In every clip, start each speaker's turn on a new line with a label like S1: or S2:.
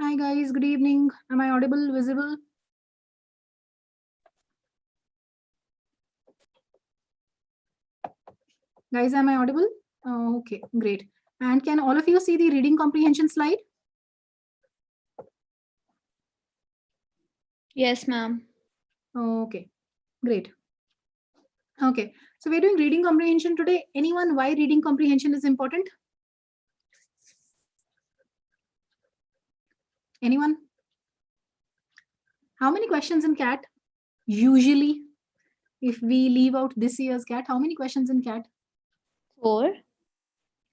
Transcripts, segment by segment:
S1: Hi guys, good evening. Am I audible, visible? Guys, am I audible? Okay, great. And can all of you see the reading comprehension slide?
S2: Yes, ma'am.
S1: Okay, great. Okay, so we're doing reading comprehension today. Anyone, why reading comprehension is important? Anyone? How many questions in CAT? Usually, if we leave out this year's CAT, how many questions in CAT?
S2: 4.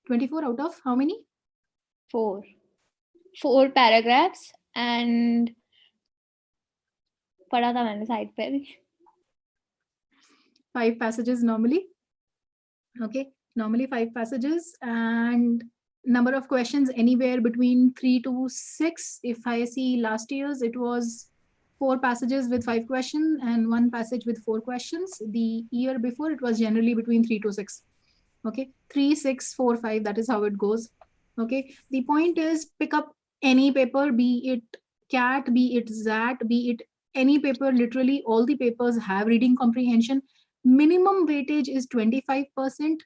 S1: 24 out of how many?
S2: 4. 4 paragraphs and पढ़ा था मैंने side पे भी
S1: 5 passages normally. Okay, normally 5 passages and number of questions anywhere between 3 to 6. If I see last year's, it was 4 passages with 5 questions and 1 passage with 4 questions. The year before, it was generally between 3 to 6. Okay, 3, 6, 4, 5, that is how it goes. Okay, the point is pick up any paper, be it CAT, be it ZAT, be it any paper. Literally all the papers have reading comprehension. Minimum weightage is 25%,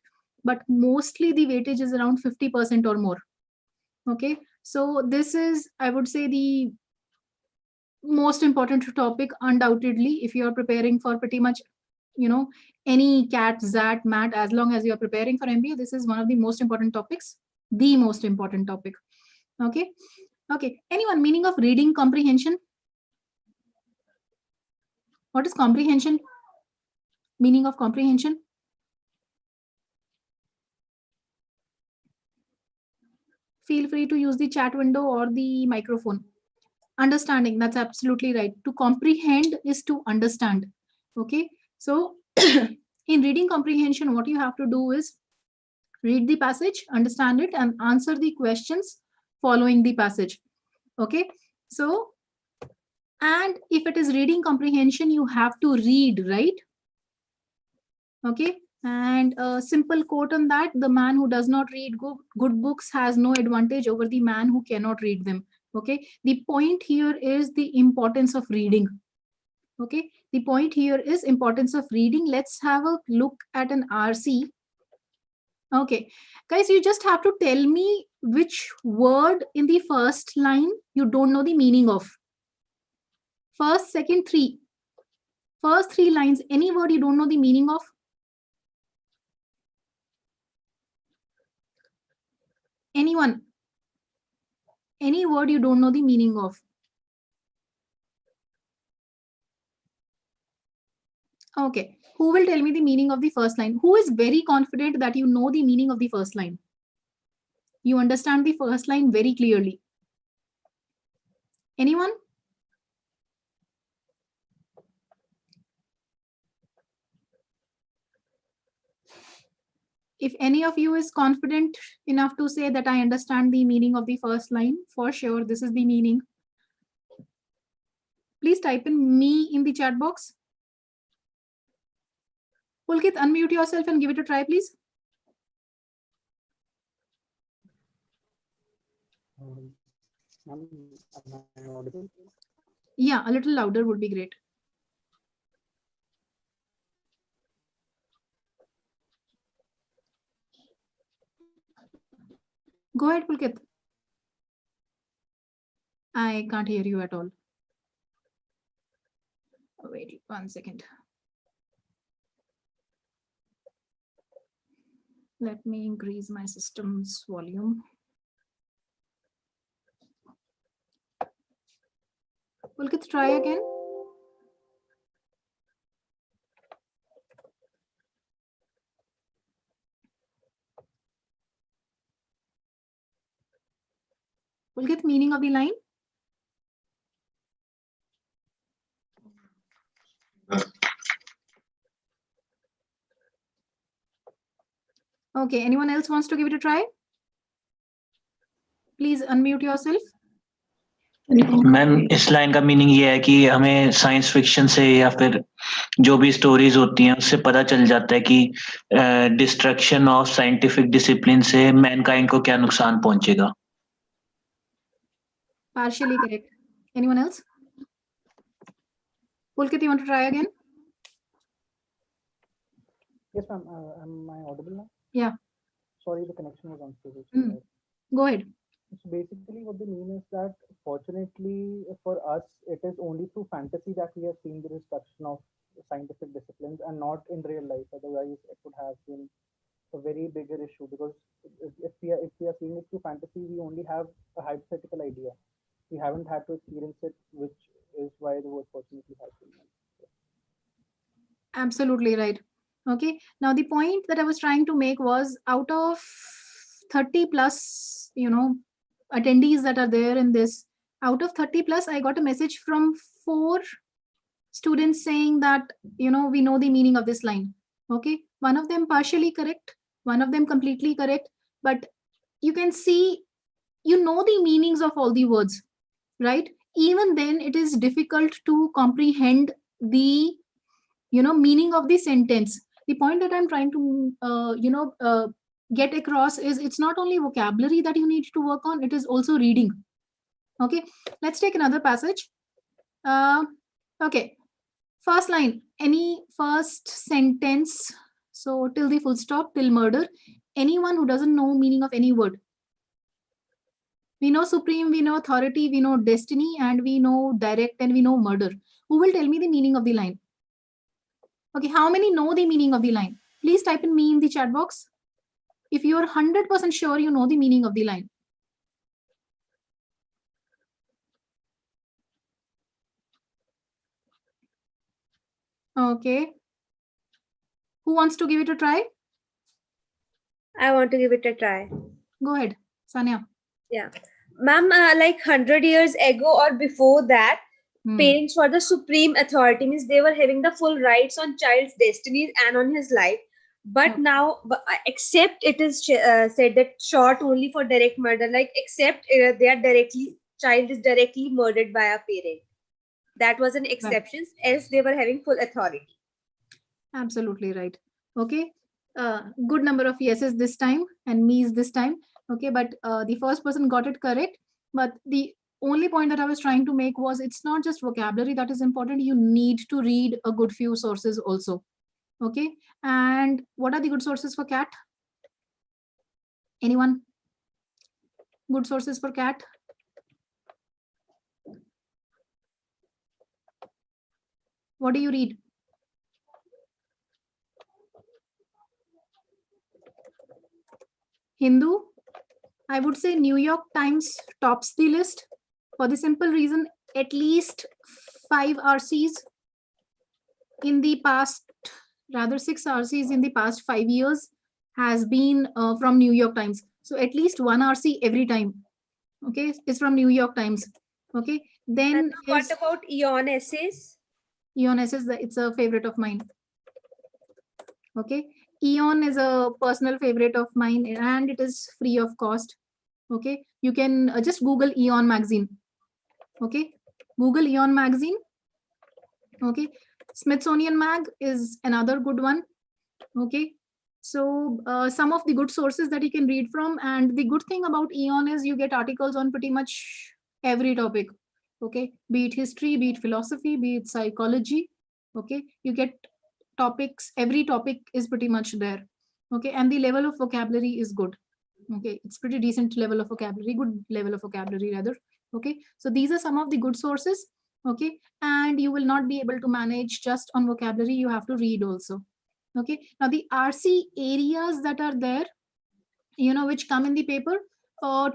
S1: but mostly the weightage is around 50% or more. Okay, so this is, I would say, the most important topic undoubtedly if you are preparing for pretty much any CAT, ZAT, MAT. As long as you are preparing for MBA, this is one of the most important topics, the most important topic. Okay, anyone, meaning of reading comprehension? What is comprehension? Meaning of comprehension? Feel free to use the chat window or the microphone. Understanding, that's absolutely right. To comprehend is to understand. Okay, so in reading comprehension, what you have to do is read the passage, understand it, and answer the questions following the passage. Okay, so, and if it is reading comprehension, you have to read, right? Okay, and a simple quote on that: the man who does not read good books has no advantage over the man who cannot read them. Okay, the point here is the importance of reading. Okay, the point here is importance of reading. Let's have a look at an RC. Okay, guys, you just have to tell me which word in the first line you don't know the meaning of. First, second, three. First 3 lines, any word you don't know the meaning of? Anyone? Any word you don't know the meaning of? Okay, who will tell me the meaning of the first line? Who is very confident that you know the meaning of the first line? You understand the first line very clearly. Anyone? If any of you is confident enough to say that I understand the meaning of the first line, for sure, this is the meaning. Please type in me in the chat box. Pulkit, unmute yourself and give it a try, please. Yeah, a little louder would be great. Go ahead, Pulkit. I can't hear you at all. Wait 1 second. Let me increase my system's volume. Pulkit, try again. Pulkit, meaning of the line? Okay, anyone else wants to give it a try? Please unmute yourself.
S3: Ma'am इस line का meaning ये है कि हमें science fiction से या फिर जो भी स्टोरीज होती हैं उससे पता चल जाता है कि डिस्ट्रक्शन ऑफ साइंटिफिक डिसिप्लिन से मैनकाइंड को क्या नुकसान पहुंचेगा.
S1: Partially correct. Anyone else? Pulkit, you want to try again?
S4: Yes, ma'am. Am I audible now?
S1: Yeah.
S4: Sorry, the connection was unstable.
S1: Go ahead.
S4: So basically, what they mean is that fortunately for us, it is only through fantasy that we have seen the destruction of scientific disciplines and not in real life. Otherwise, it would have been a very bigger issue, because if we are seeing it through fantasy, we only have a hypothetical idea. We haven't had to experience it, which is why the word fortunately has been mentioned.
S1: Absolutely right. Okay. Now the point that I was trying to make was, out of 30 plus, attendees that are there in this, out of 30 plus, I got a message from 4 students saying that, we know the meaning of this line. Okay. One of them partially correct, one of them completely correct, but you can see, the meanings of all the words, right? Even then, it is difficult to comprehend the meaning of the sentence. The point that I'm trying to get across is, it's not only vocabulary that you need to work on, it is also reading. Okay, let's take another passage. Okay, first line, any first sentence, so till the full stop, till murder. Anyone who doesn't know meaning of any word? We know supreme, we know authority, we know destiny, and we know direct, and we know murder. Who will tell me the meaning of the line? Okay, how many know the meaning of the line? Please type in me in the chat box if you are 100% sure you know the meaning of the line. Okay. Who wants to give it a try?
S5: I want to give it a try.
S1: Go ahead, Sanya.
S5: Yeah. Ma'am, like 100 years ago or before that, parents were the supreme authority, means they were having the full rights on child's destinies and on his life. But now, except it is said that short only for direct murder, like except child is directly murdered by a parent. That was an exception, as they were having full authority.
S1: Absolutely right. Okay. Good number of yeses this time and me's this time. Okay, but the first person got it correct. But the only point that I was trying to make was, it's not just vocabulary that is important. You need to read a good few sources also. Okay. And what are the good sources for cat? Anyone? Good sources for cat? What do you read? Hindu? I would say New York Times tops the list, for the simple reason, at least 5 RCs in the past, rather 6 RCs in the past 5 years has been from New York Times. So at least 1 RC every time, okay, is from New York Times. Okay, then
S5: and what about Eon essays?
S1: Eon essays, it's a favorite of mine. Okay, Eon is a personal favorite of mine, and it is free of cost. Okay, you can just Google Eon magazine. Okay, Google Eon magazine. Okay, Smithsonian mag is another good one. Okay, so some of the good sources that you can read from, and the good thing about Eon is you get articles on pretty much every topic. Okay, be it history, be it philosophy, be it psychology. Okay, you get topics, every topic is pretty much there. Okay, and the level of vocabulary is good. Okay, it's pretty decent level of vocabulary, good level of vocabulary rather. Okay, so these are some of the good sources. Okay, and you will not be able to manage just on vocabulary, you have to read also. Okay, now the RC areas that are there, which come in the paper,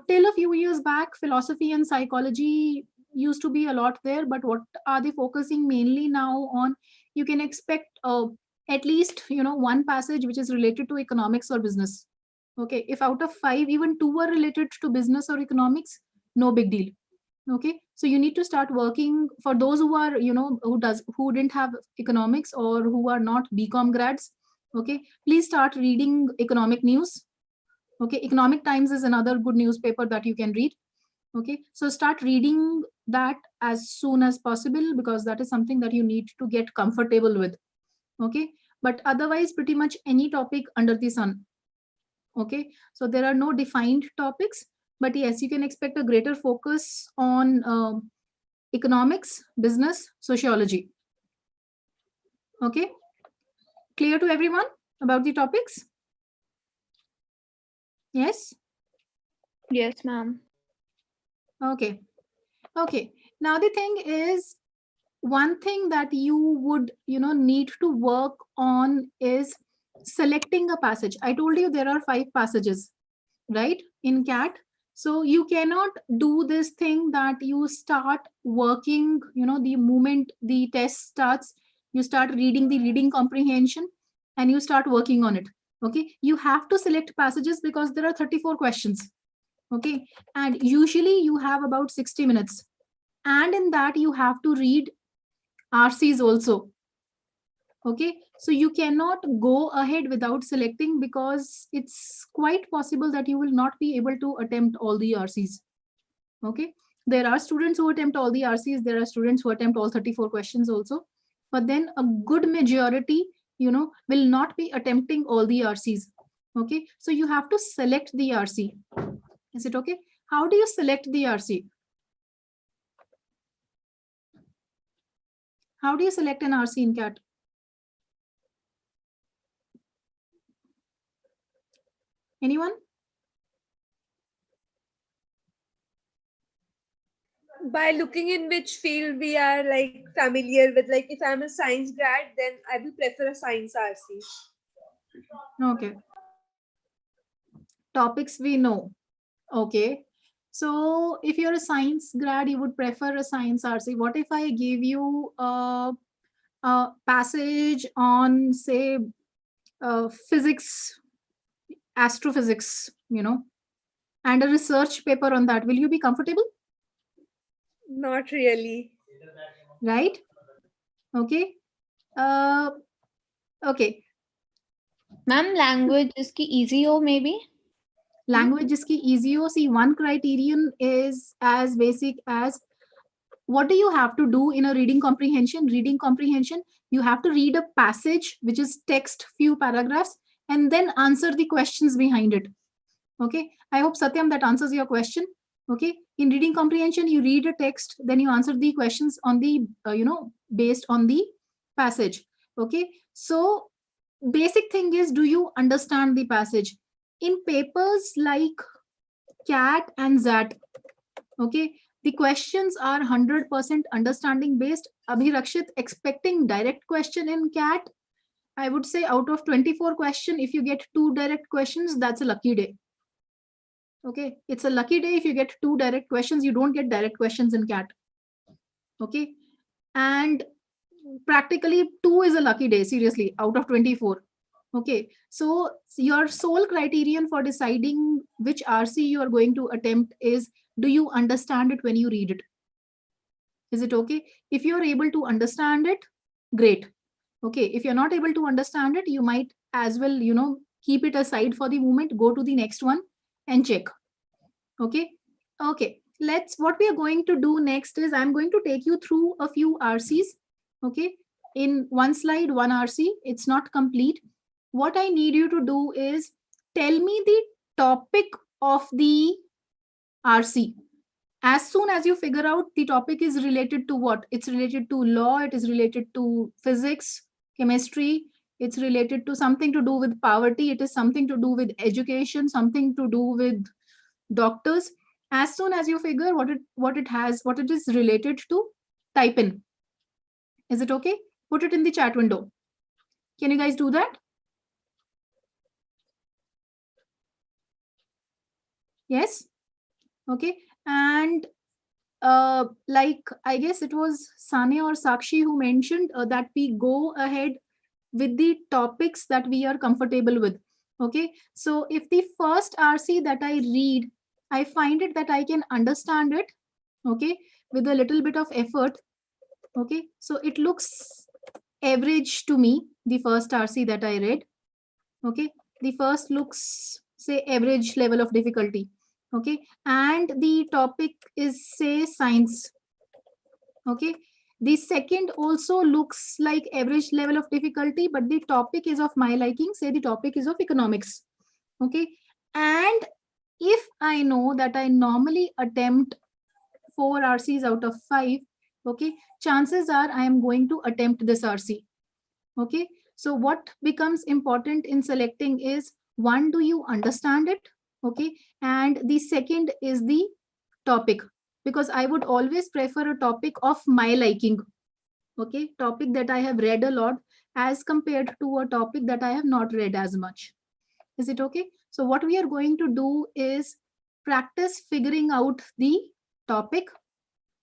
S1: till a few years back, philosophy and psychology used to be a lot there, but what are they focusing mainly now on? You can expect at least one passage which is related to economics or business. Okay, if out of 5 even 2 are related to business or economics, no big deal. Okay, so you need to start working. For those who are who didn't have economics or who are not BCom grads, okay, please start reading economic news. Okay, Economic Times is another good newspaper that you can read. Okay, so start reading that as soon as possible, because that is something that you need to get comfortable with. Okay, but otherwise pretty much any topic under the sun. Okay, so there are no defined topics, But yes, you can expect a greater focus on economics, business, sociology. Okay, clear to everyone about the topics? Yes.
S2: Yes, ma'am.
S1: Okay. Okay. Now the thing is, one thing that you would need to work on is selecting a passage. I told you there are 5 passages, right, in CAT. So you cannot do this thing that you start working, the moment the test starts, you start reading the reading comprehension and you start working on it. Okay, you have to select passages because there are 34 questions. Okay, and usually you have about 60 minutes, and in that you have to read RCs also. Okay, so you cannot go ahead without selecting because it's quite possible that you will not be able to attempt all the RCs. Okay, there are students who attempt all the RCs, there are students who attempt all 34 questions also, but then a good majority, will not be attempting all the RCs. Okay, so you have to select the RC. Is it okay? How do you select the RC? How do you select an RC in CAT? Anyone?
S5: By looking in which field we are like familiar with. Like if I'm a science grad, then I will prefer a science RC.
S1: Okay. Topics we know. Okay. So if you're a science grad, you would prefer a science RC. What if I give you a passage on, say, physics, astrophysics, and a research paper on that? Will you be comfortable?
S5: Not really.
S1: Right? Okay. Okay.
S2: Ma'am, language इसकी easy हो maybe?
S1: Language is ki easy ho. See, one criterion is as basic as, what do you have to do in a reading comprehension? Reading comprehension, you have to read a passage which is text, few paragraphs, and then answer the questions behind it. Okay, I hope Satyam that answers your question. Okay, in reading comprehension, you read a text, then you answer the questions on the based on the passage. Okay, so basic thing is, do you understand the passage? In papers like CAT and ZAT, okay, the questions are 100% understanding based. Abhi Rakshit, expecting direct question in CAT, I would say out of 24 question, if you get 2 direct questions, that's a lucky day. Okay, it's a lucky day if you get 2 direct questions. You don't get direct questions in CAT. Okay, and practically 2 is a lucky day, seriously, out of 24. Okay, so your sole criterion for deciding which RC you are going to attempt is, do you understand it when you read it? Is it okay? If you're able to understand it, great. Okay, if you're not able to understand it, you might as well, keep it aside for the moment, go to the next one and check. Okay, okay. What we are going to do next is, I'm going to take you through a few RCs. Okay, in one slide, one RC, it's not complete. What I need you to do is tell me the topic of the RC. As soon as you figure out the topic is related to what, it's related to law, it is related to physics, chemistry, it's related to something to do with poverty, it is something to do with education, something to do with doctors. As soon as you figure what it is related to, type in. Is it okay? Put it in the chat window. Can you guys do that? Yes. Okay. And like, I guess it was Sane or Sakshi who mentioned that we go ahead with the topics that we are comfortable with. Okay, so if the first RC that I read, I find it that I can understand it, okay, with a little bit of effort. Okay, so it looks average to me, the first RC that I read. Okay, the first looks, say, average level of difficulty. Okay, and the topic is, say, science. Okay, the second also looks like average level of difficulty, but the topic is of my liking, say the topic is of economics. Okay, and if I know that I normally attempt 4 RCs out of 5, okay, chances are I am going to attempt this RC. Okay, so what becomes important in selecting is, one, do you understand it? Okay, and the second is the topic, because I would always prefer a topic of my liking. Okay, topic that I have read a lot as compared to a topic that I have not read as much. Is it okay? So what we are going to do is practice figuring out the topic.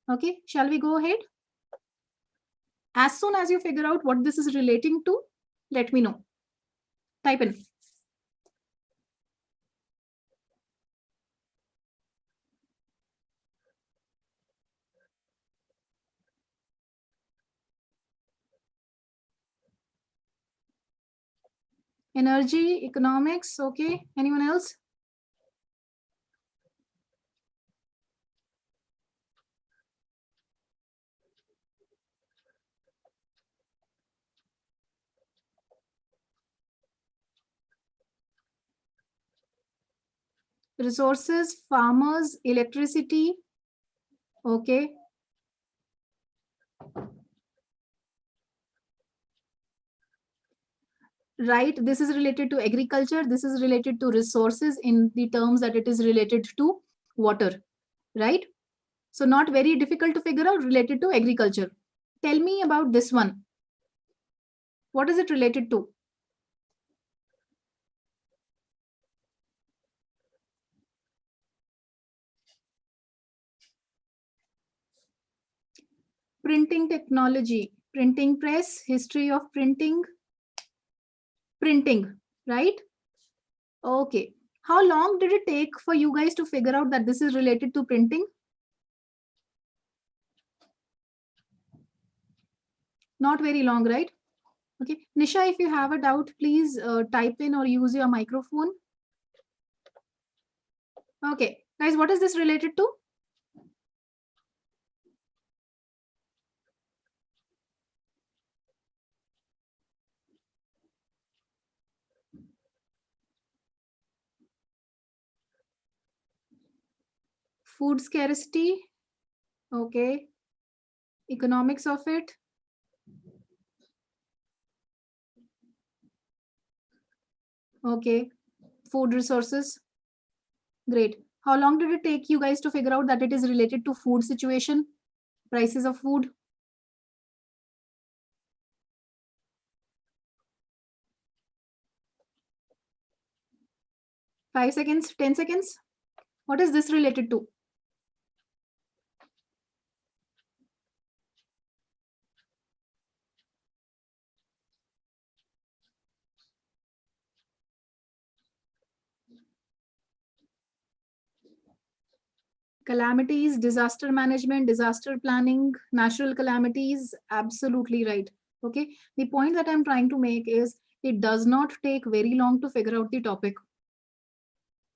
S1: Okay, shall we go ahead? As soon as you figure out what this is relating to, let me know. Type in. Energy, economics, okay. Anyone else? Resources, farmers, electricity, okay. Right, this is related to agriculture, this is related to resources in the terms that it is related to water, right? So not very difficult to figure out, related to agriculture. Tell me about this one. What is it related to? Printing technology, printing press, history of printing, right? Okay. How long did it take for you guys to figure out that this is related to printing? Not very long, right? Okay. Nisha, if you have a doubt, please type in or use your microphone. Okay. Guys, what is this related to? Food scarcity. Okay. Economics of it. Okay. Food resources. Great. How long did it take you guys to figure out that it is related to food situation, prices of food? 5 seconds, 10 seconds? What is this related to? Calamities, disaster management, disaster planning, natural calamities, absolutely right. Okay, the point that I'm trying to make is, it does not take very long to figure out the topic,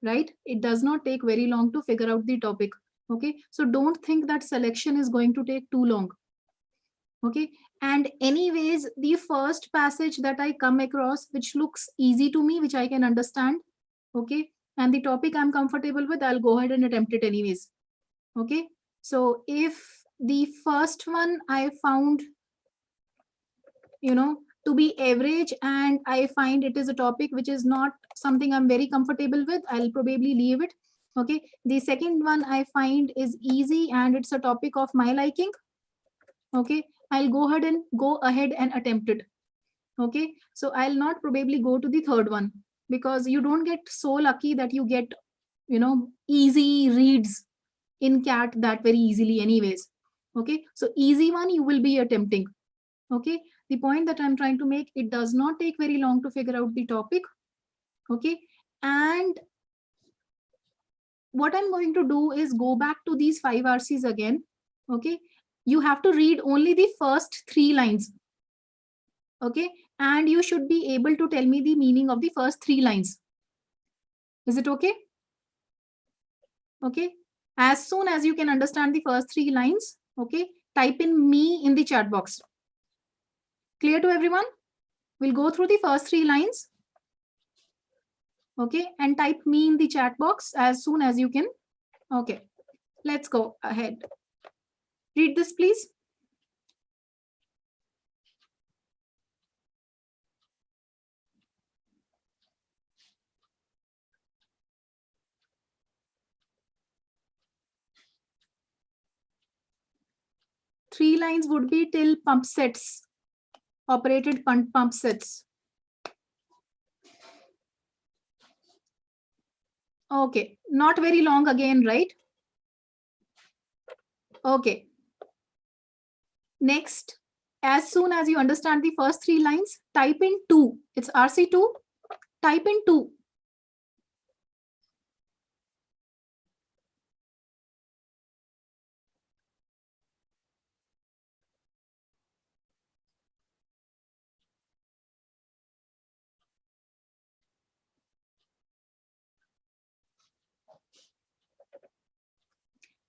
S1: right? It does not take very long to figure out the topic. Okay, so don't think that selection is going to take too long. Okay, and anyways, the first passage that I come across which looks easy to me, which I can understand, okay, and the topic I'm comfortable with, I'll go ahead and attempt it anyways. Okay, so if the first one I found, to be average, and I find it is a topic which is not something I'm very comfortable with, I'll probably leave it. Okay, the second one I find is easy and it's a topic of my liking. Okay, I'll go ahead and attempt it. Okay, so I'll not probably go to the third one, because you don't get so lucky that you get easy reads in CAT that very easily anyways. Okay, so easy one you will be attempting. Okay, the point that I'm trying to make, it does not take very long to figure out the topic. Okay, and what I'm going to do is go back to these 5 RCs again. Okay, you have to read only the first 3 lines. Okay, and you should be able to tell me the meaning of the first 3 lines. Is it okay? Okay, as soon as you can understand the first 3 lines, okay, type in me in the chat box. Clear to everyone? We'll go through the first 3 lines. Okay, and type me in the chat box as soon as you can. Okay, let's go ahead. Read this, please. Three lines would be till pump sets, operated pump sets. Okay, not very long again, right? Okay. Next, as soon as you understand the first three lines, type in 2. It's RC2. Type in 2.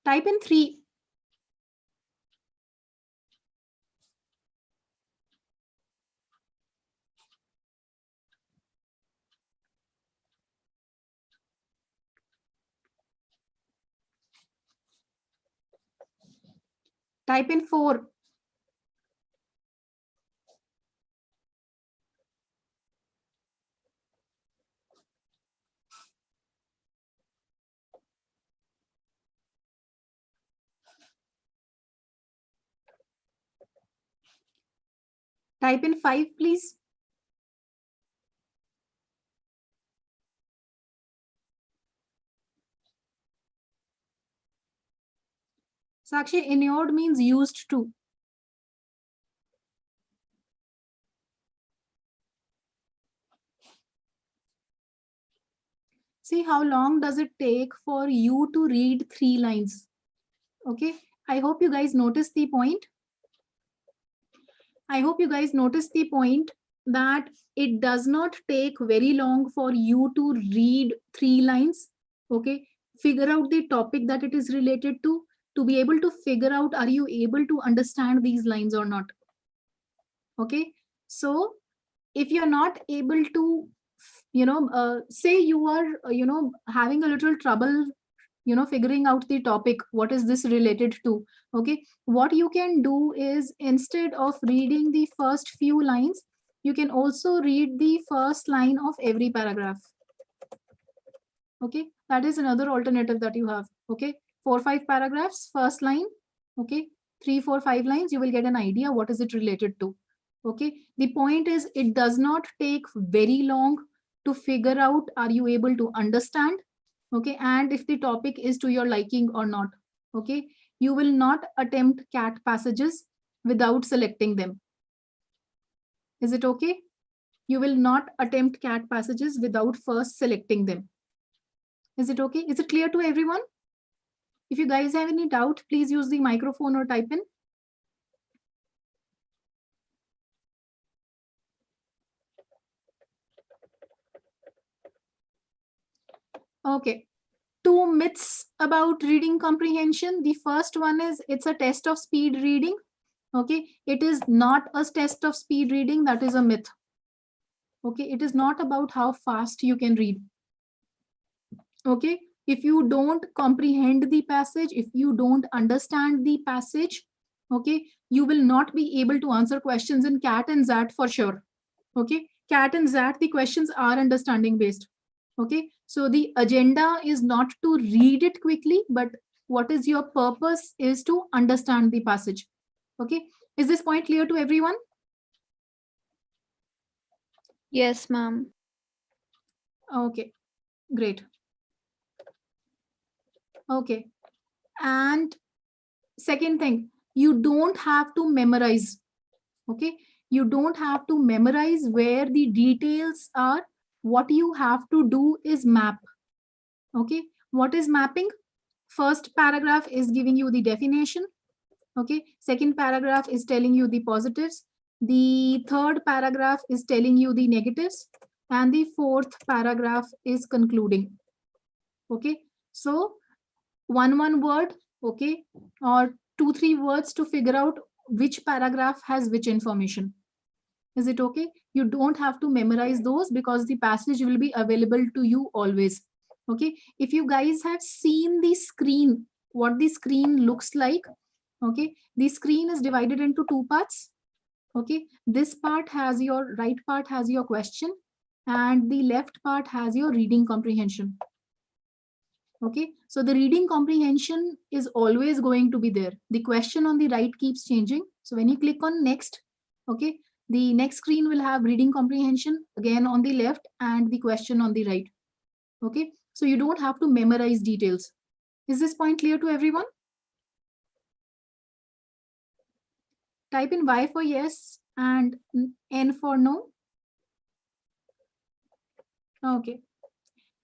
S1: Type in 3. Type in 4. Type in 5, please. Sakshi, inured means used to. See how long does it take for you to read 3 lines? Okay, I hope you guys notice the point. I hope you guys notice the point that it does not take very long for you to read 3 lines. Okay, figure out the topic that it is related to be able to figure out, are you able to understand these lines or not? Okay, so if you're not able to, say you are, having a little trouble, figuring out the topic, what is this related to? Okay, what you can do is, instead of reading the first few lines, you can also read the first line of every paragraph. Okay, that is another alternative that you have. Okay, 4-5 paragraphs, first line. Okay, 3-4-5 lines, you will get an idea what is it related to. Okay, the point is, it does not take very long to figure out, are you able to understand? Okay, and if the topic is to your liking or not. Okay, you will not attempt cat passages without selecting them. Is it okay? You will not attempt cat passages without first selecting them. Is it okay? Is it clear to everyone? If you guys have any doubt, please use the microphone or type in. Okay, 2 myths about reading comprehension. The first one is, it's a test of speed reading. Okay, it is not a test of speed reading. That is a myth. Okay, it is not about how fast you can read. Okay, if you don't comprehend the passage, if you don't understand the passage, okay, you will not be able to answer questions in CAT and ZAT for sure. Okay, CAT and ZAT, the questions are understanding based. Okay, so the agenda is not to read it quickly, but what is your purpose is to understand the passage. Okay, is this point clear to everyone?
S2: Yes, ma'am.
S1: Okay, great. Okay, and second thing, you don't have to memorize. Okay, you don't have to memorize where the details are. What you have to do is map. Okay, what is mapping? First paragraph is giving you the definition. Okay, second paragraph is telling you the positives. The third paragraph is telling you the negatives, and the fourth paragraph is concluding. Okay, so one word, okay, or 2-3 words to figure out which paragraph has which information. Is it okay? You don't have to memorize those because the passage will be available to you always. Okay. If you guys have seen the screen, what the screen looks like, okay, the screen is divided into two parts. Okay, this part has your right part has your question, and the left part has your reading comprehension. Okay, so the reading comprehension is always going to be there. The question on the right keeps changing. So when you click on next, okay, the next screen will have reading comprehension again on the left and the question on the right. Okay, so you don't have to memorize details. Is this point clear to everyone? Type in Y for yes and N for no. Okay.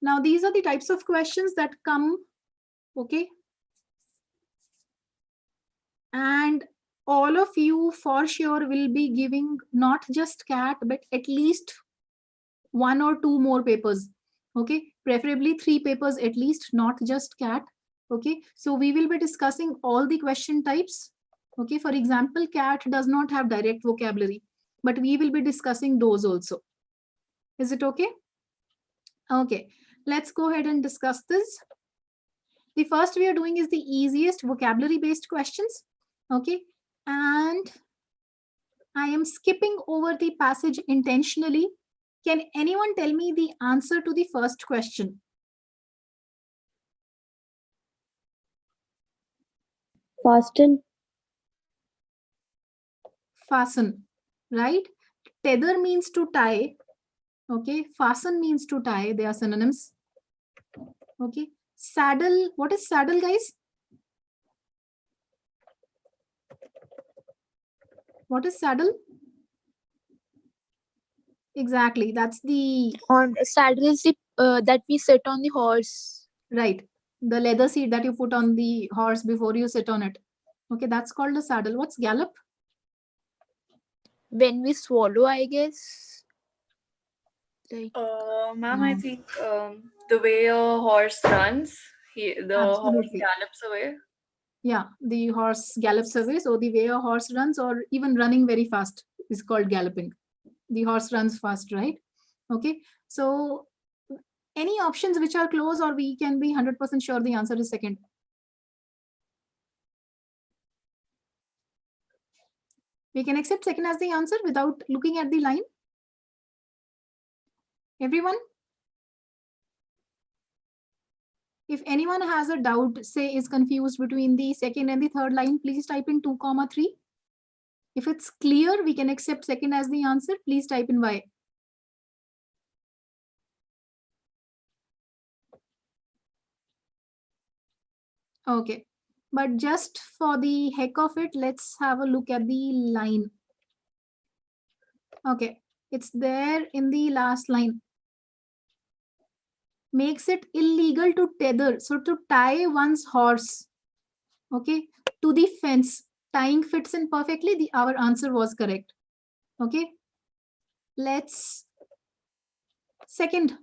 S1: Now these are the types of questions that come, okay? And all of you for sure will be giving not just CAT, but at least 1 or 2 more papers, okay? Preferably 3 papers at least, not just CAT, okay? So we will be discussing all the question types, okay? For example, CAT does not have direct vocabulary, but we will be discussing those also. Is it okay? Okay, let's go ahead and discuss this. The first we are doing is the easiest vocabulary based questions. Okay, and I am skipping over the passage intentionally. Can anyone tell me the answer to the first question?
S6: Fasten.
S1: Fasten, right? Tether means to tie. Okay, fasten means to tie. They are synonyms. Okay, saddle. What is saddle, guys? What is saddle? Exactly, that's the
S6: On saddle is the that we sit on the horse.
S1: right. The leather seat that you put on the horse before you sit on it. Okay, that's called a saddle. What's gallop?
S6: When we swallow, I guess. Like
S2: Ma'am,
S1: No.
S2: I think the way a horse runs, the horse
S1: Absolutely.
S2: gallops away.
S1: Yeah, the horse gallops away. So the way a horse runs, or even running very fast, is called galloping. The horse runs fast, right? Okay. So any options which are close, or we can be 100% sure the answer is second. We can accept second as the answer without looking at the line. Everyone? If anyone has a doubt, say is confused between the second and the third line, please type in 2,3. If it's clear, we can accept second as the answer. Please type in Y. Okay, but just for the heck of it, let's have a look at the line. Okay, it's there in the last line. Makes it illegal to tether, so to tie one's horse, okay, to the fence. Tying fits in perfectly. Our answer was correct. Okay, let's second.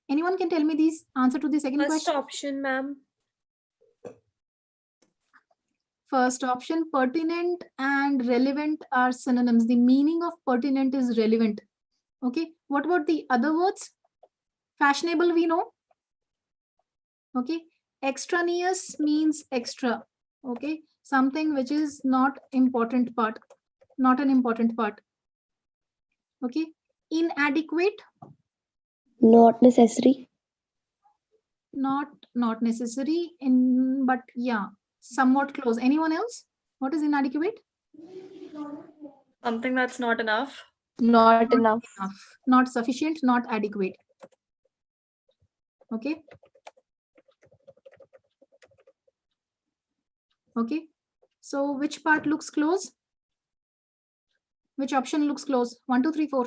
S1: Anyone can tell me this answer to the second
S5: First
S1: question?
S5: option, ma'am.
S1: First option, pertinent and relevant are synonyms. The meaning of pertinent is relevant. Okay, what about the other words? Fashionable, we know. Okay, extraneous means extra. Okay, something which is not important part, not an important part. Okay, inadequate,
S6: not necessary.
S1: not necessary, in but yeah, somewhat close. Anyone else? What is inadequate?
S2: Something that's not enough.
S6: Not enough.
S1: Not sufficient, not adequate. Okay. Okay, so which part looks close? Which option looks close? 1, 2, 3, 4.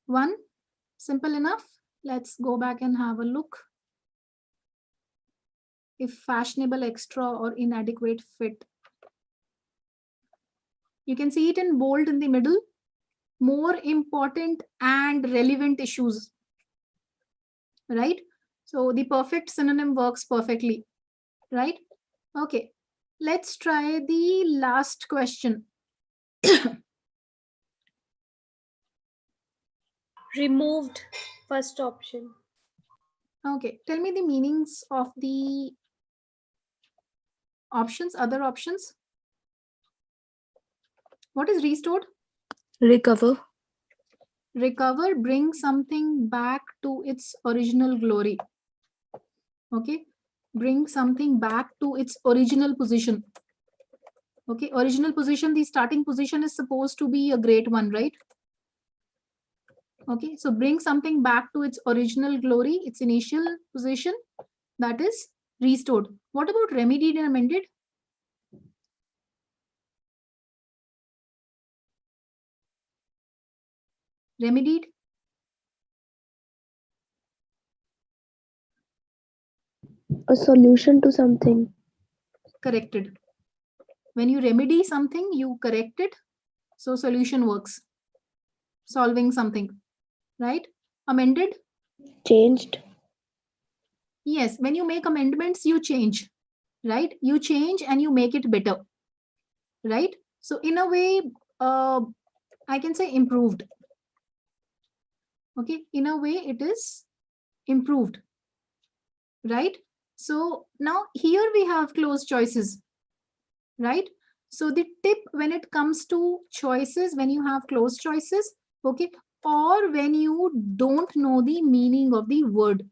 S1: 1, simple enough. Let's go back and have a look. If fashionable, extra, or inadequate fit. You can see it in bold in the middle. More important and relevant issues. Right? So the perfect synonym works perfectly. Right? Okay. Let's try the last question.
S5: Removed. First option.
S1: Okay, tell me the meanings of the options, other options. What is restored?
S6: Recover.
S1: Recover, bring something back to its original glory. Okay, bring something back to its original position. Okay, original position, the starting position is supposed to be a great one, right? Okay, so bring something back to its original glory, its initial position, that is restored. What about remedied and amended? Remedied?
S6: A solution to something.
S1: Corrected. When you remedy something, you correct it. So solution works. Solving something, right? Amended?
S6: Changed.
S1: Yes, when you make amendments, you change, right? You change and you make it better, right? So in a way, I can say improved. Okay, in a way it is improved, right? So now here we have closed choices, right? So the tip when it comes to choices, when you have closed choices, okay, or when you don't know the meaning of the word,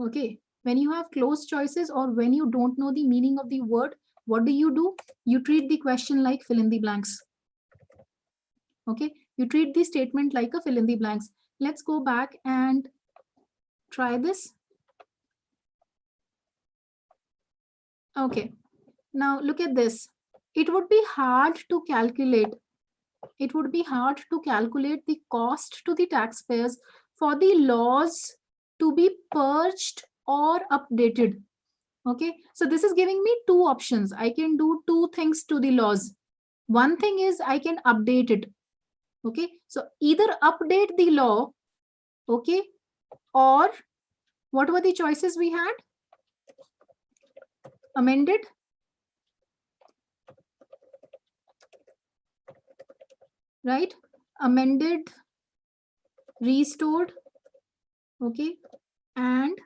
S1: okay, when you have closed choices or when you don't know the meaning of the word, what do? You treat the question like fill in the blanks. Okay, you treat the statement like a fill in the blanks. Let's go back and try this. Okay, now look at this. It would be hard to calculate. It would be hard to calculate the cost to the taxpayers for the laws to be purged or updated. Okay, so this is giving me two options. I can do two things to the laws. One thing is I can update it. Okay, so either update the law, okay, or what were the choices we had? Amended, right? Amended, restored, okay, and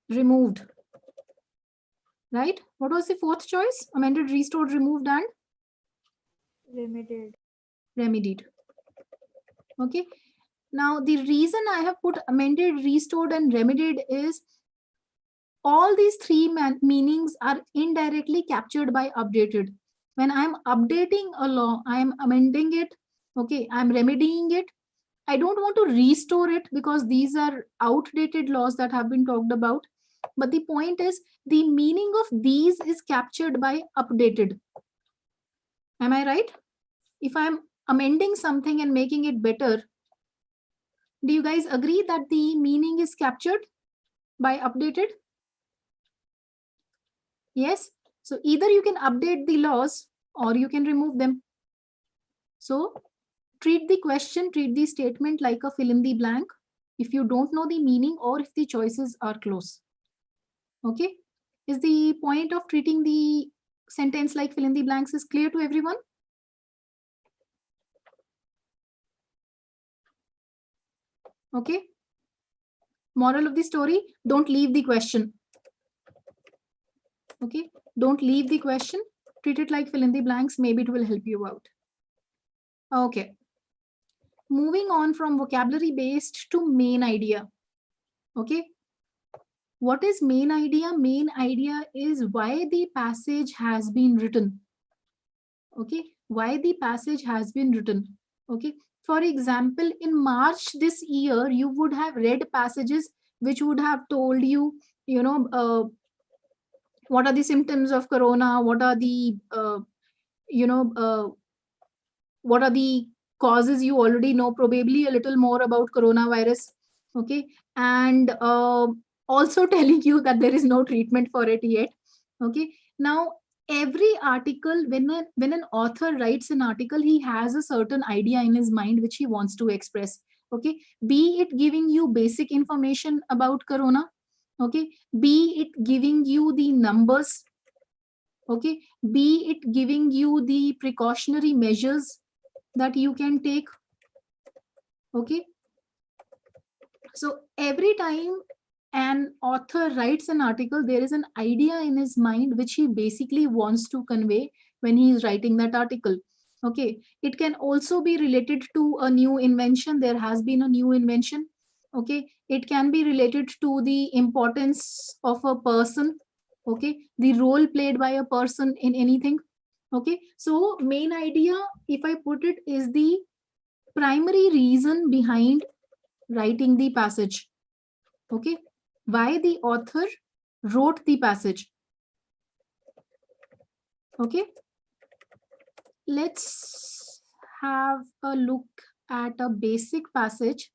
S1: removed, right? What was the fourth choice? Amended, restored, removed, and
S5: Remedied.
S1: remedied. Okay, now the reason I have put amended, restored, and remedied is all these three meanings are indirectly captured by updated. When I'm updating a law, I am amending it, okay, I'm remedying it. I don't want to restore it because these are outdated laws that have been talked about. But the point is, the meaning of these is captured by updated. Am I right? If I'm amending something and making it better, do you guys agree that the meaning is captured by updated? Yes. So either you can update the laws or you can remove them. So treat the question, treat the statement like a fill in the blank if you don't know the meaning or if the choices are close. Okay. Is the point of treating the sentence like fill in the blanks is clear to everyone? Okay. Moral of the story, don't leave the question. Okay. Don't leave the question. Treat it like fill in the blanks. Maybe it will help you out. Okay. Moving on from vocabulary based to main idea. Okay. What is main idea? Main idea is why the passage has been written. Okay. Why the passage has been written. Okay. For example, in March this year, you would have read passages which would have told you, what are the symptoms of corona, what are the, what are the causes. You already know probably a little more about coronavirus. Okay. And also telling you that there is no treatment for it yet. Okay. Now, every article, when an author writes an article, he has a certain idea in his mind which he wants to express. Okay. Be it giving you basic information about corona, Okay, be it giving you the numbers, okay, be it giving you the precautionary measures that you can take. Okay, so every time an author writes an article, there is an idea in his mind which he basically wants to convey when he is writing that article. Okay, it can also be related to a new invention. There has been a new invention. Okay, it can be related to the importance of a person. Okay, the role played by a person in anything. Okay, so main idea, if I put it, is the primary reason behind writing the passage. Okay, why the author wrote the passage. Okay, let's have a look at a basic passage,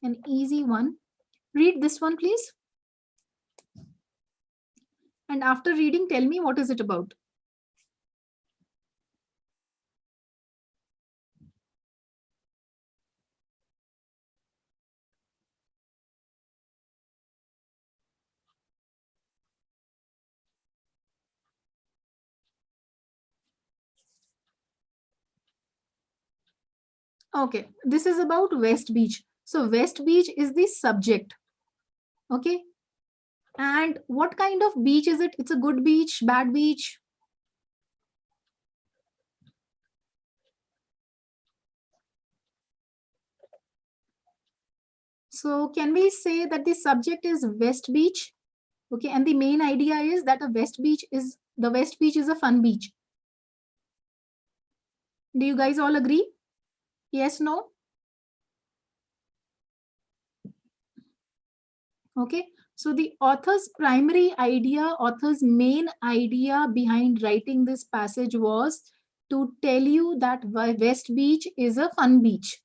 S1: an easy one. Read this one, please. And after reading, tell me what is it about. Okay, this is about West Beach. So West Beach is the subject. Okay, and what kind of beach is it? It's a good beach, bad beach? So can we say that the subject is West Beach? Okay, and the main idea is that the West Beach is a fun beach. Do you guys all agree? Yes, no? Okay, so the author's main idea behind writing this passage was to tell you that West Beach is a fun beach.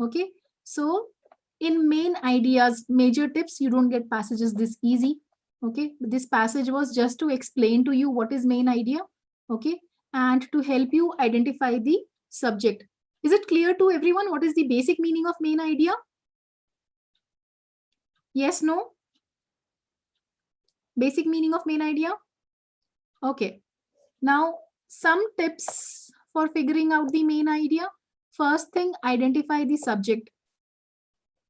S1: Okay, so in main ideas, major tips, you don't get passages this easy. Okay, this passage was just to explain to you what is main idea. Okay, and to help you identify the subject. Is it clear to everyone what is the basic meaning of main idea? Yes, no? Basic meaning of main idea? Okay. Now, some tips for figuring out the main idea. First thing, identify the subject.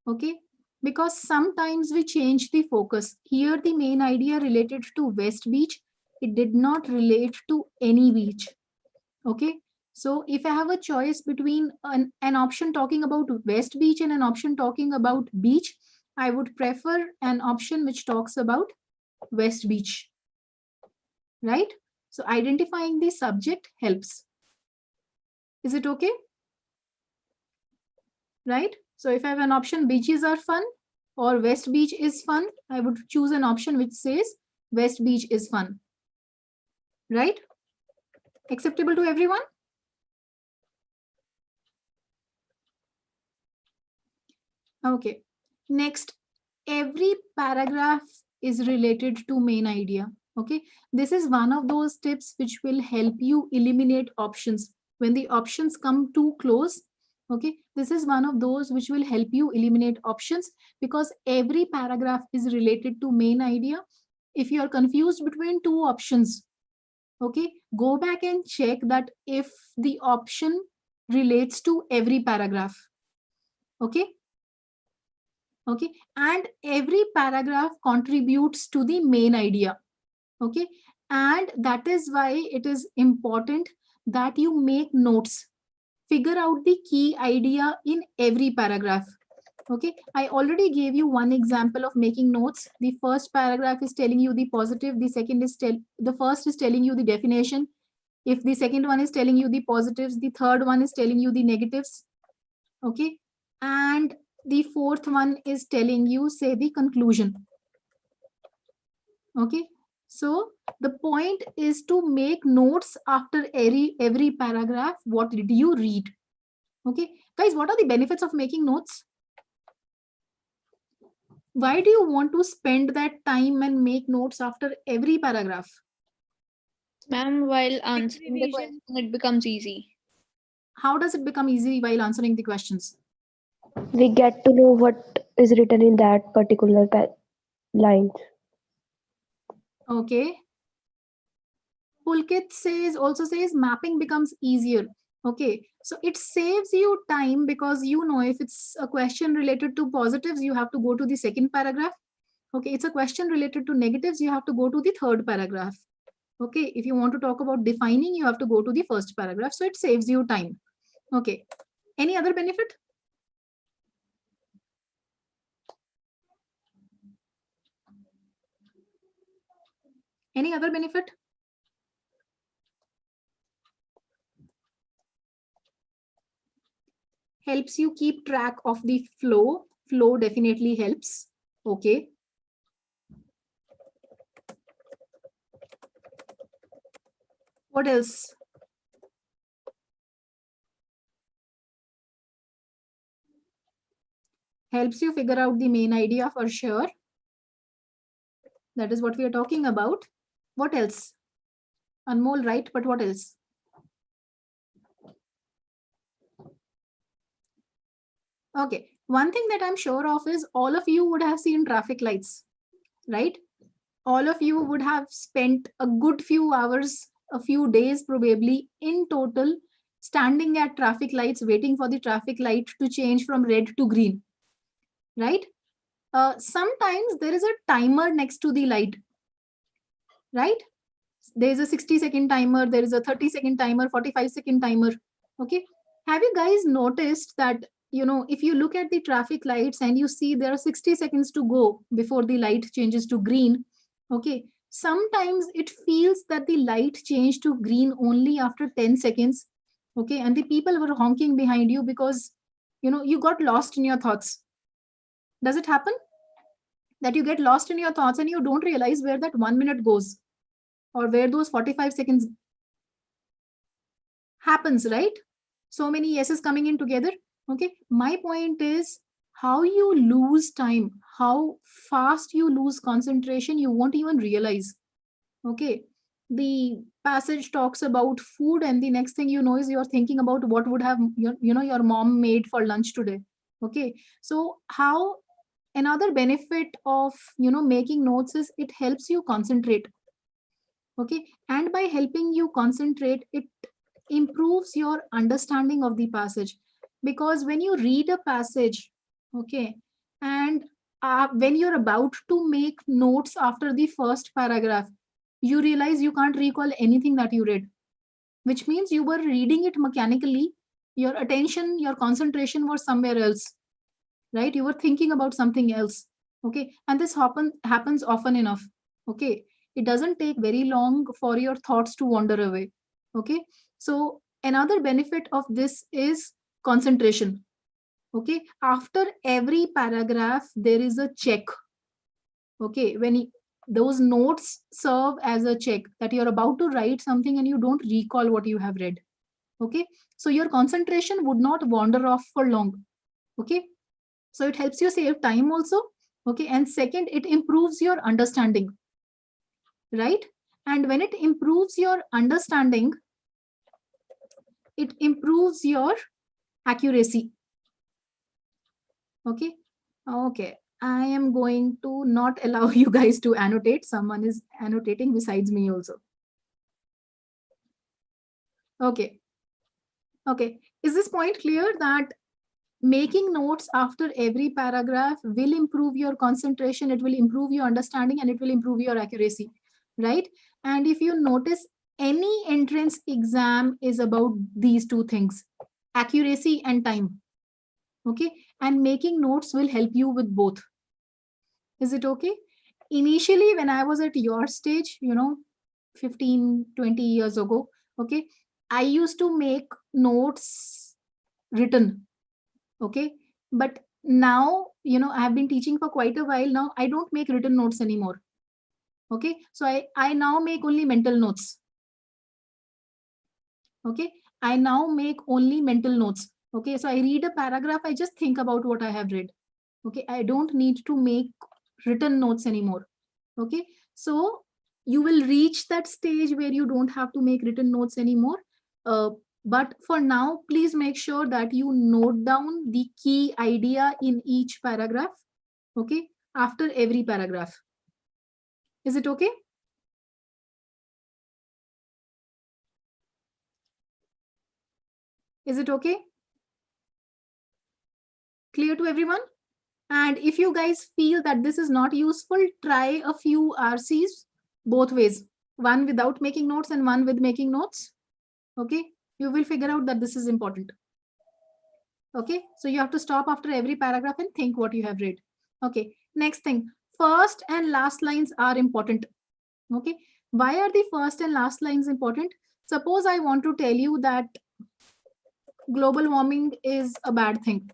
S1: Okay, because sometimes we change the focus. Here, the main idea related to West Beach. It did not relate to any beach. Okay, so if I have a choice between an option talking about West Beach and an option talking about beach, I would prefer an option which talks about West Beach. Right? So identifying the subject helps. Is it okay? Right? So if I have an option, beaches are fun or West Beach is fun, I would choose an option which says West Beach is fun. Right? Acceptable to everyone? Okay. Next, every paragraph is related to main idea. Okay. This is one of those tips which will help you eliminate options. When the options come too close, okay, this is one of those which will help you eliminate options because every paragraph is related to main idea. If you are confused between two options, okay, go back and check that if the option relates to every paragraph. Okay. Okay, and every paragraph contributes to the main idea. Okay, and that is why it is important that you make notes, figure out the key idea in every paragraph. Okay, I already gave you one example of making notes. The first paragraph is telling you the positive, the first is telling you the definition. If the second one is telling you the positives, the third one is telling you the negatives. Okay, and the fourth one is telling you, say, the conclusion. Okay, so the point is to make notes after every paragraph. What did you read? Okay, guys, what are the benefits of making notes? Why do you want to spend that time and make notes after every paragraph?
S6: Ma'am, while answering the question, it becomes easy.
S1: How does it become easy while answering the questions?
S7: We get to know what is written in that particular Lines.
S1: Okay. Pulkit also says mapping becomes easier. Okay, so it saves you time because you know if it's a question related to positives, you have to go to the second paragraph. Okay, it's a question related to negatives, you have to go to the third paragraph. Okay, if you want to talk about defining, you have to go to the first paragraph. So it saves you time. Okay, any other benefit? Any other benefit? Helps you keep track of the flow. Flow definitely helps. Okay. What else? Helps you figure out the main idea for sure. That is what we are talking about. What else? Anmol, right? But what else? Okay. One thing that I'm sure of is all of you would have seen traffic lights, right? All of you would have spent a good few hours, a few days probably in total, standing at traffic lights, waiting for the traffic light to change from red to green, right? Sometimes there is a timer next to the light, right? There is a 60-second timer, there is a 30-second timer, 45-second timer. Okay. Have you guys noticed that, if you look at the traffic lights and you see there are 60 seconds to go before the light changes to green, okay, sometimes it feels that the light changed to green only after 10 seconds, okay, and the people were honking behind you because, you got lost in your thoughts. Does it happen that you get lost in your thoughts and you don't realize where that 1 minute goes or where those 45 seconds happens, right? So many yeses coming in together. Okay, my point is how you lose time, how fast you lose concentration, you won't even realize. Okay, the passage talks about food and the next thing you know is you're thinking about what would have your mom made for lunch today. Okay, so how another benefit of making notes is it helps you concentrate. Okay, and by helping you concentrate, it improves your understanding of the passage, because when you read a passage, okay, and when you're about to make notes after the first paragraph, you realize you can't recall anything that you read, which means you were reading it mechanically. Your attention, your concentration was somewhere else, right? You were thinking about something else. Okay, and this happens often enough. Okay, it doesn't take very long for your thoughts to wander away. Okay, so another benefit of this is concentration. Okay, after every paragraph there is a check. Okay, those notes serve as a check that you're about to write something and you don't recall what you have read. Okay, so your concentration would not wander off for long. Okay, so it helps you save time also. Okay, and second, it improves your understanding, right? And when it improves your understanding, it improves your accuracy. Okay, okay, I am going to not allow you guys to annotate. Someone is annotating besides me also. Okay, okay, is this point clear that making notes after every paragraph will improve your concentration, it will improve your understanding, and it will improve your accuracy, right? And if you notice, any entrance exam is about these two things, accuracy and time. Okay, and making notes will help you with both. Is it okay? Initially, when I was at your stage, 15, 20 years ago, okay, I used to make notes written. Okay, but now I have been teaching for quite a while now. I don't make written notes anymore. Okay, so I now make only mental notes. Okay, I now make only mental notes. Okay, so I read a paragraph, I just think about what I have read. Okay, I don't need to make written notes anymore. Okay, so you will reach that stage where you don't have to make written notes anymore. But for now, please make sure that you note down the key idea in each paragraph, okay, after every paragraph. Is it okay? Is it okay? Clear to everyone? And if you guys feel that this is not useful, try a few RCs both ways. One without making notes and one with making notes. Okay, you will figure out that this is important. Okay, so you have to stop after every paragraph and think what you have read. Okay, next thing, first and last lines are important. Okay, why are the first and last lines important? Suppose I want to tell you that global warming is a bad thing.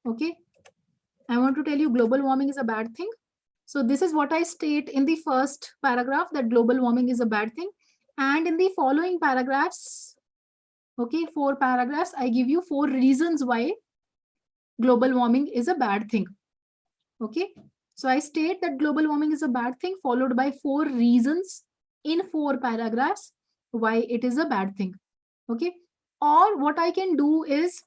S1: Okay, I want to tell you global warming is a bad thing. So this is what I state in the first paragraph, that global warming is a bad thing. And in the following paragraphs, okay, 4 paragraphs, I give you 4 reasons why global warming is a bad thing. Okay, so I state that global warming is a bad thing, followed by 4 reasons in 4 paragraphs why it is a bad thing. Okay, or what I can do is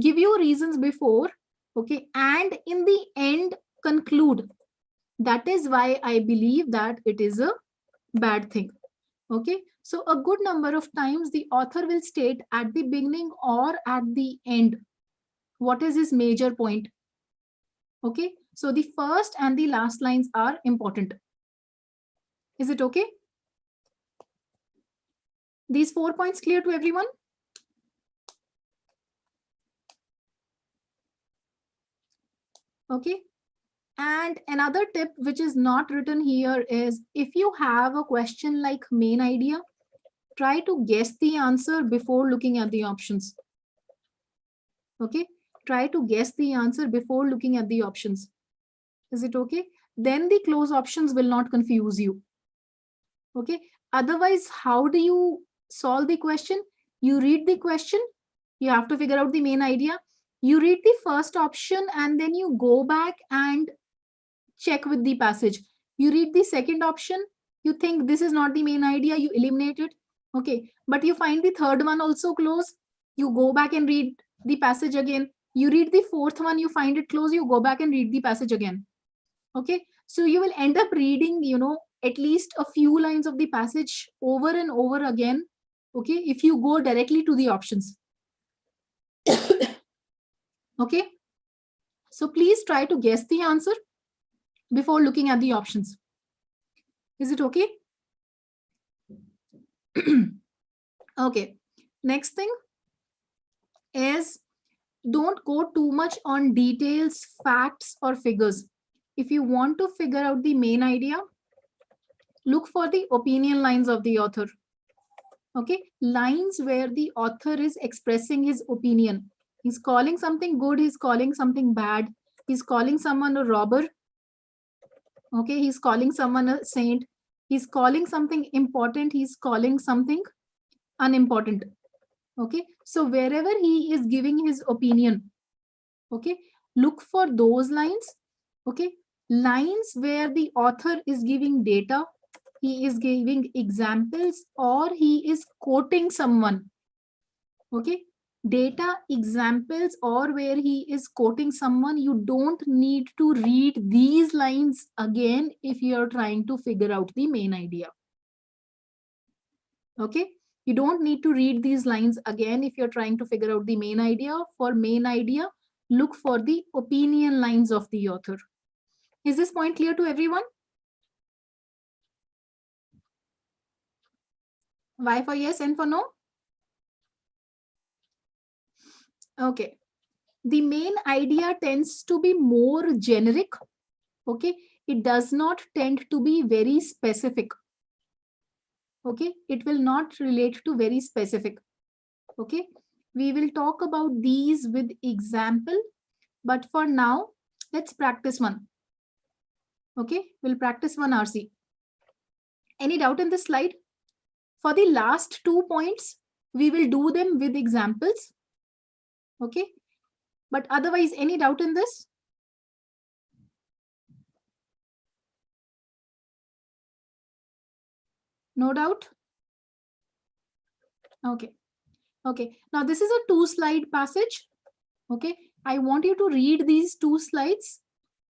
S1: give you reasons before, okay, and in the end conclude that is why I believe that it is a bad thing. Okay, so a good number of times the author will state at the beginning or at the end what is his major point. Okay, so the first and the last lines are important. Is it okay? These 4 points clear to everyone? Okay, and another tip which is not written here is, if you have a question like main idea, try to guess the answer before looking at the options. Okay, try to guess the answer before looking at the options. Is it okay? Then the close options will not confuse you. Okay, otherwise how do you solve the question? You read the question, you have to figure out the main idea, you read the first option and then you go back and check with the passage. You read the second option, you think this is not the main idea, you eliminate it. Okay, but you find the third one also close, you go back and read the passage again. You read the fourth one, you find it close, you go back and read the passage again. Okay, so you will end up reading, at least a few lines of the passage over and over again. Okay, if you go directly to the options. Okay, so please try to guess the answer before looking at the options. Is it okay? Okay, next thing is, don't go too much on details, facts, or figures. If you want to figure out the main idea, look for the opinion lines of the author. Okay, lines where the author is expressing his opinion. He's calling something good, he's calling something bad, he's calling someone a robber. Okay, he's calling someone a saint, he's calling something important, he's calling something unimportant. Okay, so wherever he is giving his opinion, okay, look for those lines. Okay, lines where the author is giving data, he is giving examples, or he is quoting someone. Okay, data, examples, or where he is quoting someone, you don't need to read these lines again if you are trying to figure out the main idea. Okay, you don't need to read these lines again if you're trying to figure out the main idea. For main idea, look for the opinion lines of the author. Is this point clear to everyone? Y for yes, N for no? Okay, the main idea tends to be more generic. Okay, it does not tend to be very specific. Okay, it will not relate to very specific. Okay, we will talk about these with example, but for now, let's practice one. Okay, we'll practice one RC. Any doubt in this slide? For the last 2 points, we will do them with examples. Okay, but otherwise, any doubt in this? No doubt? Okay. Okay, now this is a 2-slide passage. Okay, I want you to read these 2 slides.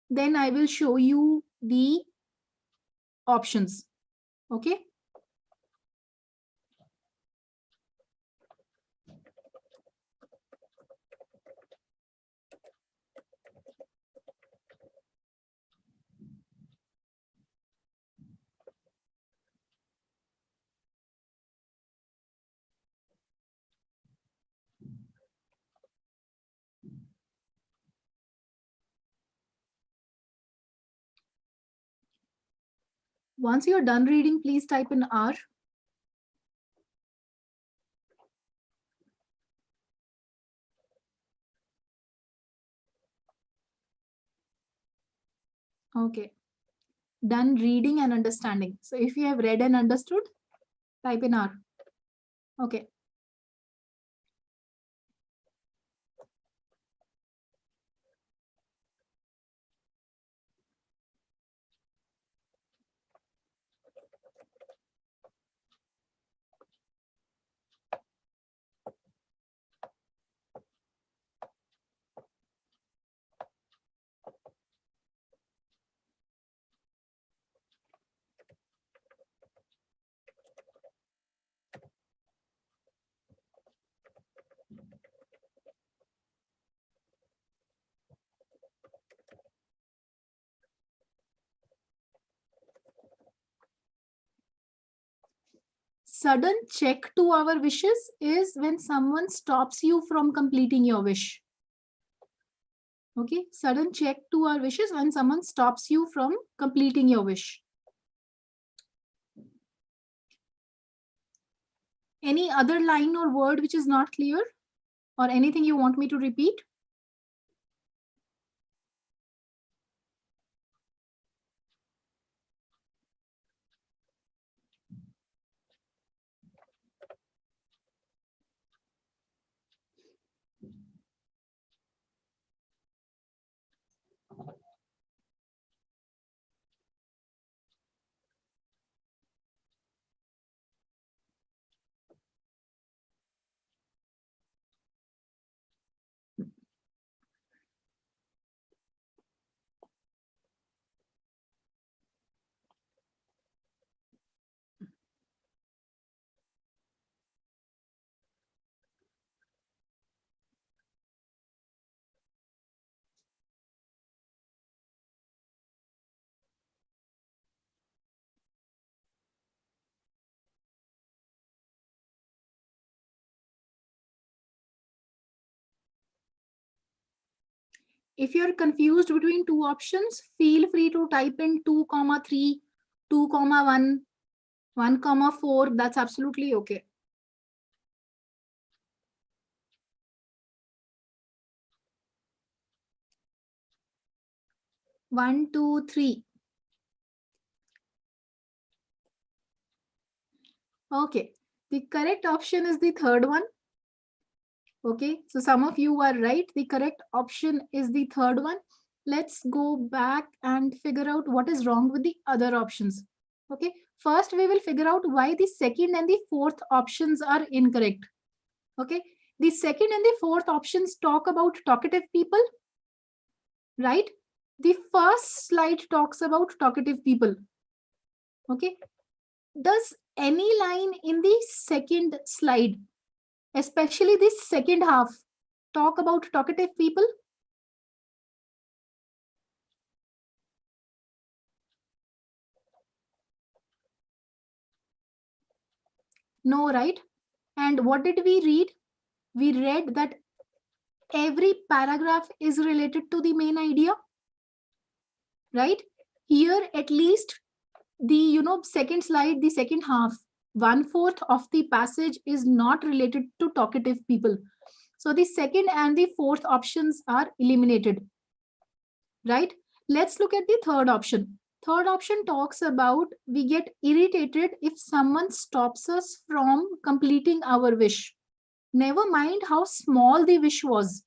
S1: Then I will show you the options. Okay. Once you're done reading, please type in R. Okay. Done reading and understanding. So if you have read and understood, type in R. Okay. Sudden check to our wishes is when someone stops you from completing your wish. Okay, sudden check to our wishes when someone stops you from completing your wish. Any other line or word which is not clear, or anything you want me to repeat? If you're confused between two options, feel free to type in 2,3, 2,1, 1,4. That's absolutely okay. One, two, three. Okay, the correct option is the third one. Okay, so some of you are right. The correct option is the third one. Let's go back and figure out what is wrong with the other options. Okay, first we will figure out why the second and the fourth options are incorrect. Okay, the second and the fourth options talk about talkative people, right? The first slide talks about talkative people. Okay, does any line in the second slide, especially this second half, talk about talkative people? No, right? And what did we read? We read that every paragraph is related to the main idea, right? Here, at least the second slide, the second half, 1/4 of the passage is not related to talkative people. So the second and the fourth options are eliminated, right? Let's look at the third option. Third option talks about we get irritated if someone stops us from completing our wish. Never mind how small the wish was.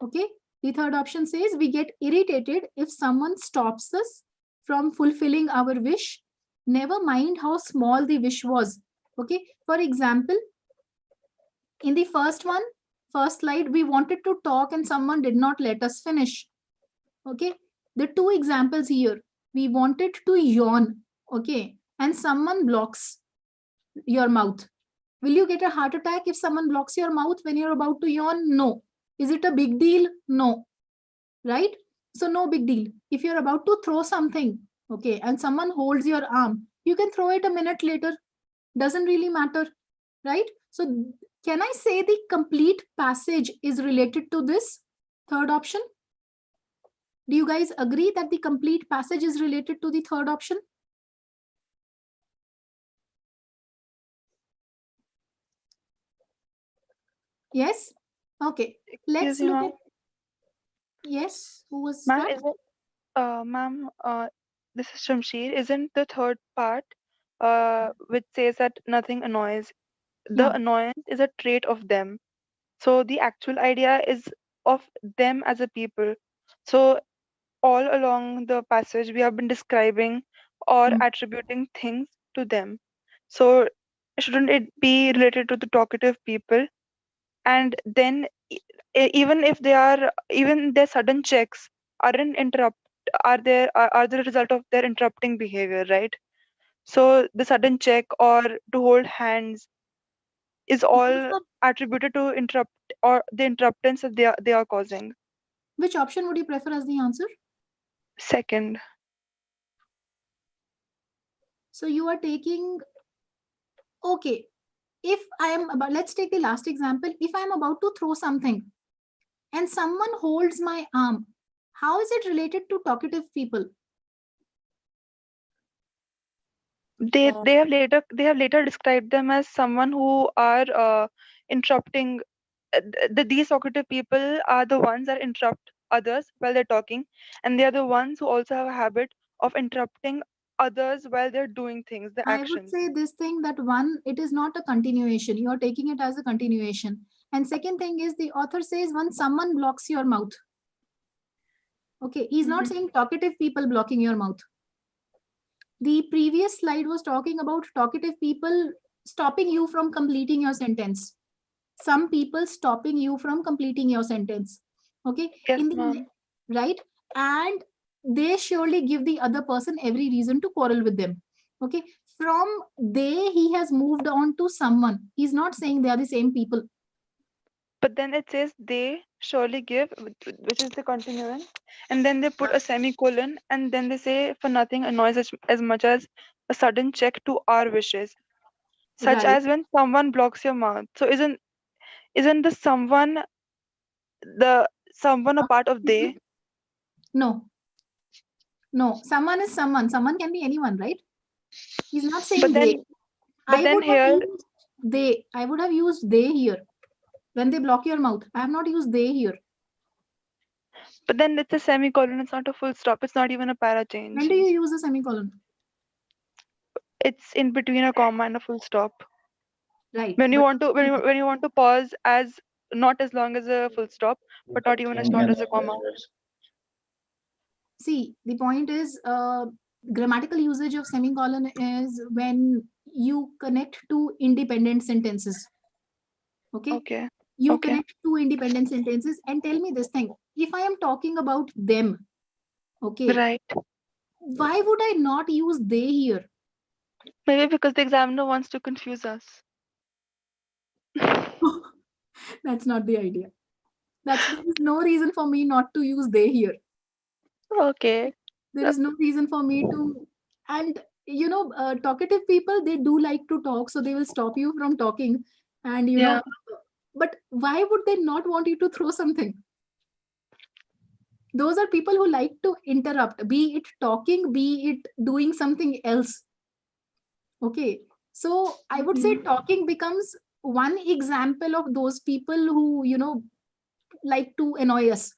S1: Okay, the third option says we get irritated if someone stops us from fulfilling our wish. Never mind how small the wish was. Okay, for example, in the first slide, we wanted to talk and someone did not let us finish. Okay, the two examples here, we wanted to yawn okay, and someone blocks your mouth, will you get a heart attack if someone blocks your mouth when you're about to yawn? No. Is it a big deal? No. Right? So no big deal. If you're about to throw something, okay, and someone holds your arm, you can throw it a minute later. Doesn't really matter, right? So can I say the complete passage is related to this third option? Do you guys agree that the complete passage is related to the third option? Yes? Okay. Let's
S7: Excuse me,
S1: look
S7: ma'am.
S1: at... Yes, who was
S7: Ma'am,
S1: that?
S7: is it, ma'am, this is Shamsheer. Isn't the third part, which says that nothing annoys, the
S1: Yeah.
S7: annoyance is a trait of them. So the actual idea is of them as a people. So all along the passage, we have been describing or
S1: Mm.
S7: attributing things to them. So shouldn't it be related to the talkative people? And then even if they are, even their sudden checks aren't interrupt are the result of their interrupting behavior, right? So the sudden check or to hold hands is all attributed to interrupt or the interruptance that they are causing.
S1: Which option would you prefer as the answer?
S7: Second.
S1: So you are taking, okay, if I am about, let's take the last example. If I am about to throw something and someone holds my arm, how is it related to talkative people?
S7: They have later described them as someone who are interrupting. These talkative people are the ones that interrupt others while they're talking, and they are the ones who also have a habit of interrupting others while they're doing things, the
S1: I would
S7: actions.
S1: say this thing that one, it is not a continuation. You are taking it as a continuation. And second thing is the author says when someone blocks your mouth. Okay, he's not saying talkative people blocking your mouth. The previous slide was talking about talkative people stopping you from completing your sentence. Some people stopping you from completing your sentence. Okay,
S7: Yes,
S1: in the
S7: ma'am.
S1: right, and they surely give the other person every reason to quarrel with them. Okay, from they he has moved on to someone. He's not saying they are the same people.
S7: But then it says they surely give, which is the continuance, and then they put a semicolon, and then they say for nothing annoys us as much as a sudden check to our wishes, such
S1: Right.
S7: as when someone blocks your mouth. So isn't the someone a part of they?
S1: No, no, someone is someone. Someone can be anyone, right? He's not saying
S7: But
S1: they.
S7: then but
S1: I
S7: then
S1: would have
S7: here,
S1: used they. I would have used they here. When they block your mouth, I have not used they here.
S7: but then it's a semicolon. It's not a full stop. It's not even a para
S1: When
S7: change.
S1: do you use a semicolon?
S7: It's in between a comma and a full stop.
S1: Right.
S7: When you
S1: But
S7: want to when you want to pause as not as long as a full stop, but not even as short as a comma.
S1: see, the point is grammatical usage of semicolon is when you connect two independent sentences. Okay.
S7: Okay.
S1: You
S7: Okay.
S1: connect two independent sentences and tell me this thing. If I am talking about them, okay,
S7: Right.
S1: why would I not use they here?
S7: Maybe because the examiner wants to confuse us.
S1: That's not the idea. There is no reason for me not to use they here.
S7: Okay.
S1: There is no reason for me to, and talkative people, they do like to talk, so they will stop you from talking. And
S7: Yeah.
S1: but why would they not want you to throw something? Those are people who like to interrupt, be it talking, be it doing something else. Okay, so I would say talking becomes one example of those people who like to annoy us.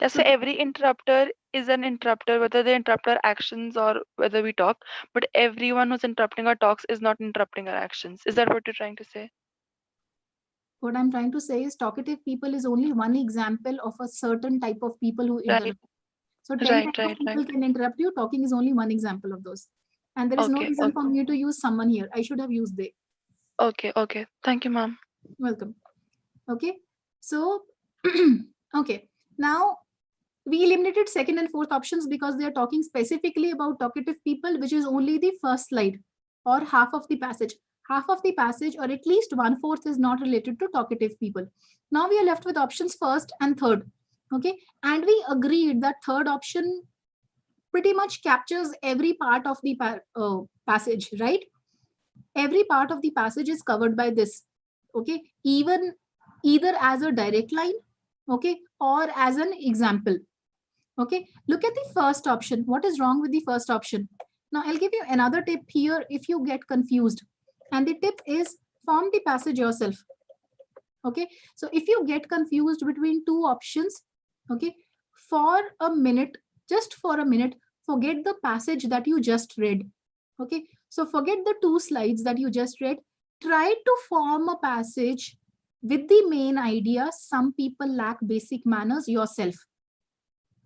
S7: Yeah,
S1: So
S7: so every interrupter is an interrupter, whether they interrupt our actions or whether we talk. But everyone who's interrupting our talks is not interrupting our actions. Is that what you're trying to say?
S1: what I'm trying to say is talkative people is only one example of a certain type of people who
S7: Right.
S1: interrupt. So 10
S7: Right.
S1: types of
S7: Right.
S1: people
S7: Right.
S1: can interrupt you. Talking is only one example of those. And there is no
S7: Okay.
S1: reason
S7: Okay.
S1: for me to use someone here. I should have used they.
S7: Okay. Okay. Thank you, ma'am.
S1: Welcome. Okay. So, okay. Now, We eliminated second and fourth options because they are talking specifically about talkative people, which is only the first slide or half of the passage. Half of the passage, or at least 1/4, is not related to talkative people. Now we are left with options first and third. Okay, and we agreed that third option pretty much captures every part of the passage, right? Every part of the passage is covered by this. Okay, even either as a direct line, okay, or as an example. Okay, look at the first option. What is wrong with the first option? Now I'll give you another tip here if you get confused. And the tip is form the passage yourself. Okay, so if you get confused between two options, okay, for a minute, just for a minute, forget the passage that you just read. Okay, so forget the 2 slides that you just read. Try to form a passage with the main idea, some people lack basic manners, yourself.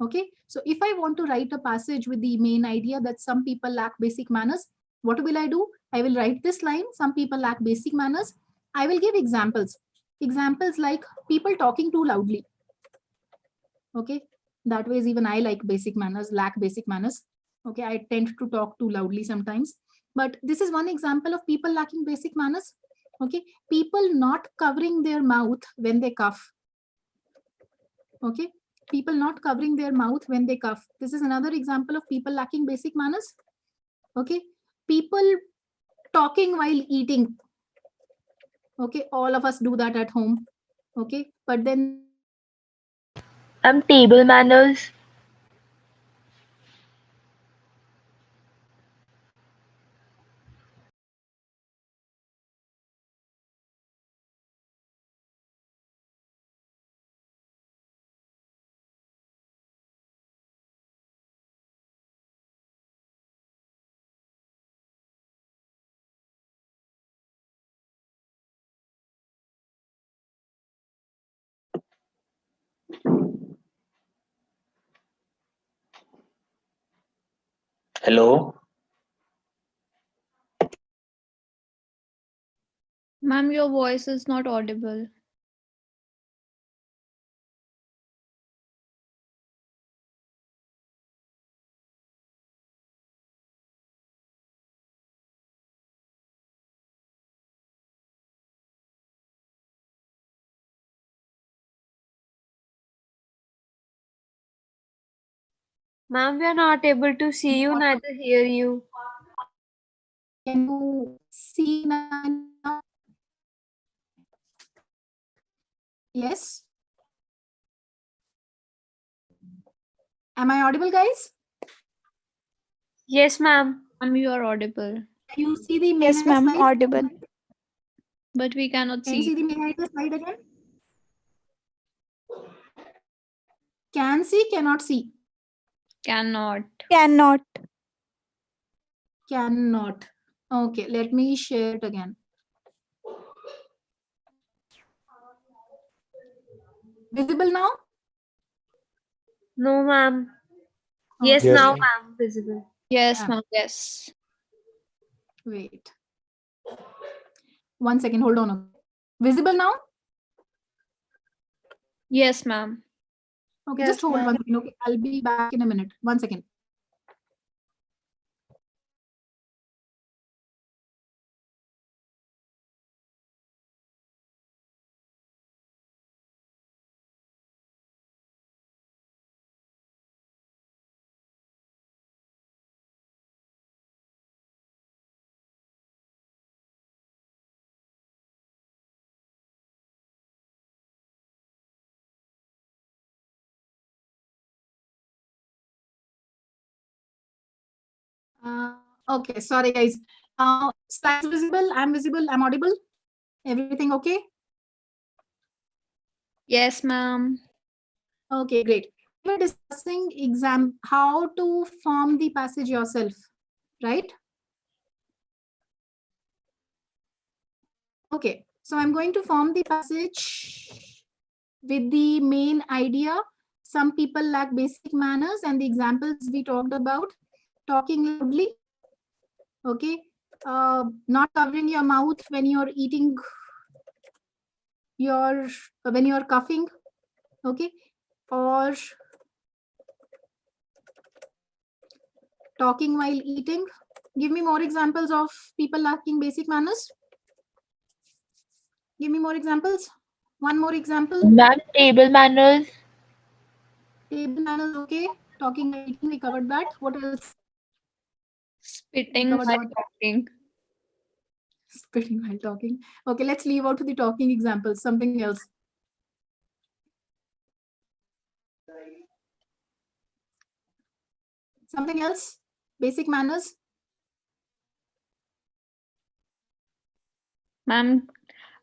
S1: Okay, so if I want to write a passage with the main idea that some people lack basic manners, what will I do? I will write this line, some people lack basic manners. I will give examples. Examples like people talking too loudly. Okay, that way even I like basic manners, lack basic manners. Okay, I tend to talk too loudly sometimes. But this is one example of people lacking basic manners. Okay, people not covering their mouth when they cough. Okay, people not covering their mouth when they cough. This is another example of people lacking basic manners. Okay, people talking while eating. Okay, all of us do that at home. Okay, but then
S8: Table manners.
S3: Hello.
S6: Ma'am, your voice is not audible.
S5: Ma'am, we are not able to see you, neither hear you.
S1: can you see now? Yes. Am I audible, guys?
S5: Yes, ma'am.
S6: Ma'am, you are audible.
S1: Can you see the main
S6: Yes, ma'am,
S1: slide?
S6: audible. But we cannot
S1: Can you see
S6: see.
S1: the main idea slide again? Can see, cannot see.
S6: Cannot.
S9: Cannot.
S1: Cannot. Okay, let me share it again. Visible now?
S5: No, ma'am. Yes,
S4: Yes,
S5: now,
S4: ma'am.
S5: ma'am, visible.
S6: Yes,
S1: Yeah.
S6: ma'am. Yes.
S1: Wait. 1 second, hold on. Visible now?
S6: Yes, ma'am.
S1: Okay,
S5: Yes,
S1: just hold
S5: ma'am.
S1: 1 second. Okay, I'll be back in a minute. 1 second. Okay, sorry guys. Slides visible, I'm visible, I'm audible. Everything okay?
S6: Yes, ma'am.
S1: Okay, great. We're discussing how to form the passage yourself, right? Okay, so I'm going to form the passage with the main idea. Some people lack basic manners, and the examples we talked about: talking loudly, okay, not covering your mouth when you're eating, when you're coughing, okay, or talking while eating. Give me more examples of people lacking basic manners. Give me more examples. One more example.
S6: Ma'am, table manners.
S1: Table manners, okay. Talking while eating, we covered that. What else?
S6: Spitting
S1: covered
S6: while
S1: what?
S6: talking.
S1: Spitting while talking. Okay, let's leave out the talking examples. Something else. Something else? Basic manners?
S6: Ma'am,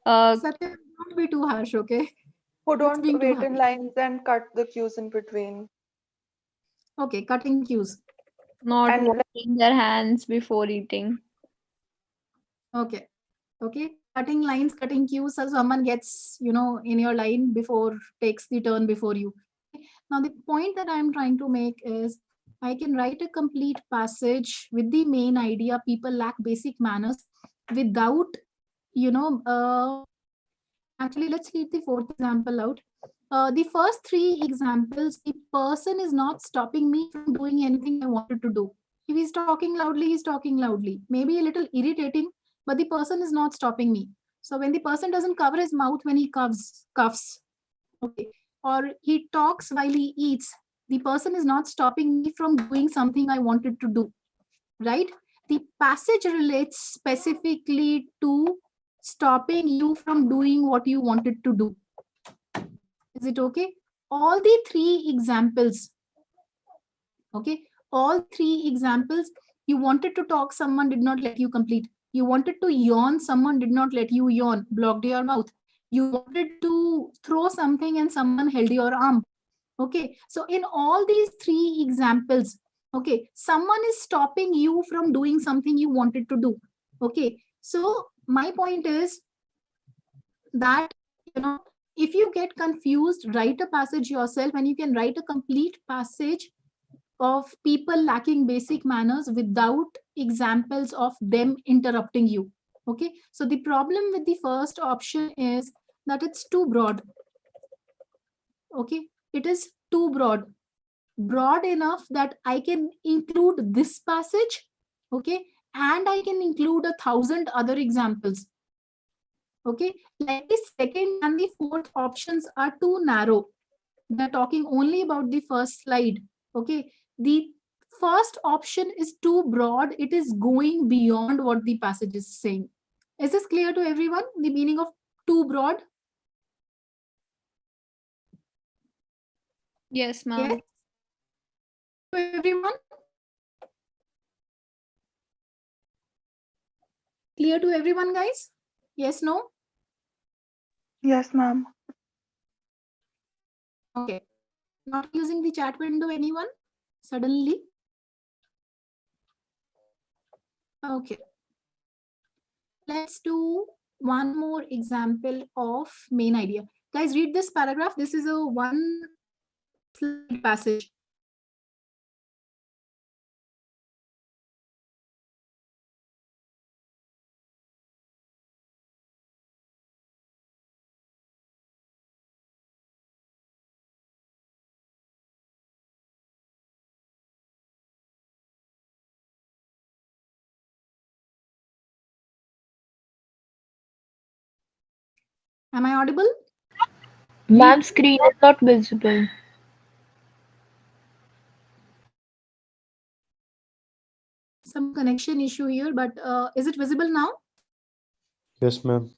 S1: Satya, don't be too harsh, okay?
S7: Who
S1: It's
S7: don't
S1: being too
S7: wait in
S1: harsh.
S7: lines and cut the cues in between.
S1: Okay, cutting cues.
S6: not
S7: And
S6: washing their hands before eating.
S1: Okay. Okay. Cutting lines, cutting cues, so someone gets, in your line before takes the turn before you. Now, the point that I'm trying to make is I can write a complete passage with the main idea people lack basic manners without, actually, let's leave the fourth example out. The first three examples, the person is not stopping me from doing anything I wanted to do. If he's talking loudly, he's talking loudly. Maybe a little irritating, but the person is not stopping me. So when the person doesn't cover his mouth when he cuffs, okay, or he talks while he eats, the person is not stopping me from doing something I wanted to do, right? The passage relates specifically to stopping you from doing what you wanted to do. Is it okay? All the three examples, okay, all three examples, you wanted to talk, someone did not let you complete. You wanted to yawn, someone did not let you yawn, blocked your mouth. You wanted to throw something and someone held your arm. Okay, so in all these three examples, okay, someone is stopping you from doing something you wanted to do. Okay, so my point is that, if you get confused, write a passage yourself, and you can write a complete passage of people lacking basic manners without examples of them interrupting you. Okay, so the problem with the first option is that it's too broad. Okay, it is too broad enough that I can include this passage, okay, and I can include 1,000 other examples. Okay, like the second and the fourth options are too narrow. They're talking only about the first slide. Okay, the first option is too broad. It is going beyond what the passage is saying. Is this clear to everyone? The meaning of too broad?
S6: Yes, ma'am.
S1: Yes. To everyone? Clear to everyone, guys? Yes, no?
S7: yes, ma'am.
S1: Okay. Not using the chat window, anyone? Suddenly? Okay. Let's do one more example of main idea. Guys, read this paragraph. This is a one slide passage. Am I audible?
S6: Ma'am, screen is not visible.
S1: Some connection issue here, but is it visible now?
S8: Yes, ma'am.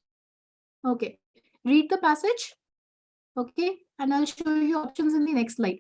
S1: Okay. Read the passage. Okay. And I'll show you options in the next slide.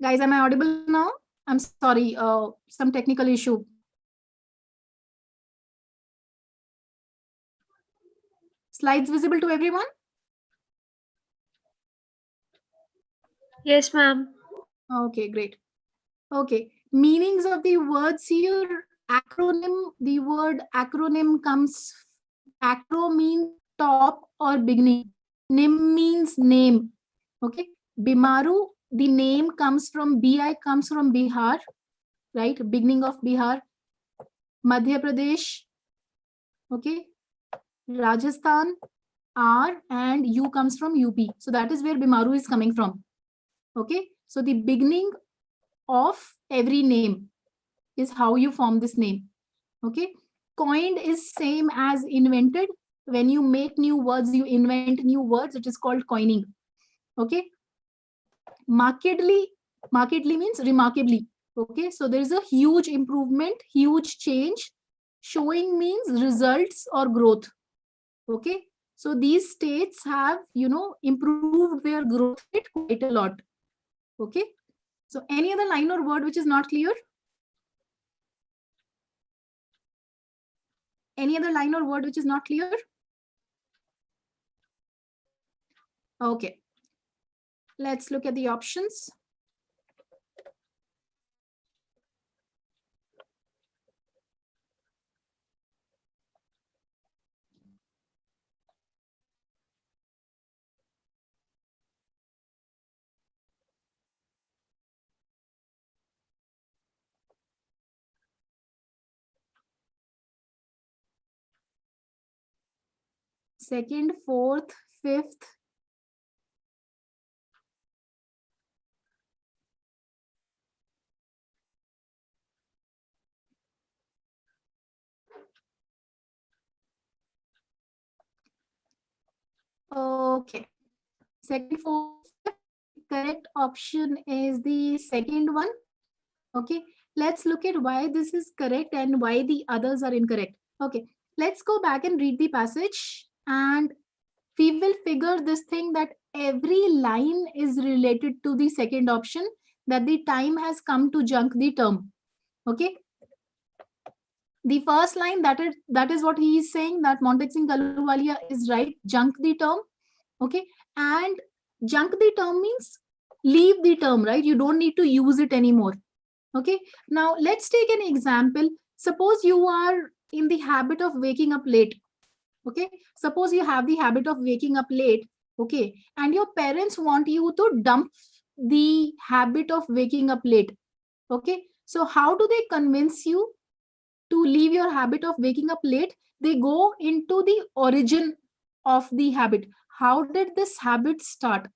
S1: Guys, am I audible now? I'm sorry, some technical issue. Slides visible to everyone?
S5: Yes, ma'am.
S1: Okay, great. Okay, meanings of the words here. Acronym, the word acronym comes, acro means top or beginning. Nim means name. Okay, Bimaru, the name comes from, BI comes from Bihar, right? Beginning of Bihar. Madhya Pradesh, okay. Rajasthan, R and U comes from UP. So that is where Bimaru is coming from. Okay, so the beginning of every name is how you form this name. Okay, coined is same as invented. When you make new words, you invent new words, it is called coining. Okay, markedly means remarkably. Okay, so there is a huge improvement, huge change. Showing means results or growth. Okay, so these states have, improved their growth rate quite a lot. Okay, so any other line or word which is not clear? Any other line or word which is not clear? Okay, let's look at the options. Second, fourth, fifth. Okay, second, fourth, fifth. Correct option is the second one. Okay, let's look at why this is correct and why the others are incorrect. Okay, let's go back and read the passage, and we will figure this thing that every line is related to the second option, that the time has come to junk the term. Okay, the first line, that is what he is saying, that Montek Singh Kaluwalia is right, junk the term. Okay, and junk the term means leave the term, right? You don't need to use it anymore. Okay, now let's take an example. Suppose you are in the habit of waking up late. Okay, suppose you have the habit of waking up late. Okay, and your parents want you to dump the habit of waking up late. Okay, so how do they convince you to leave your habit of waking up late? They go into the origin of the habit. How did this habit start?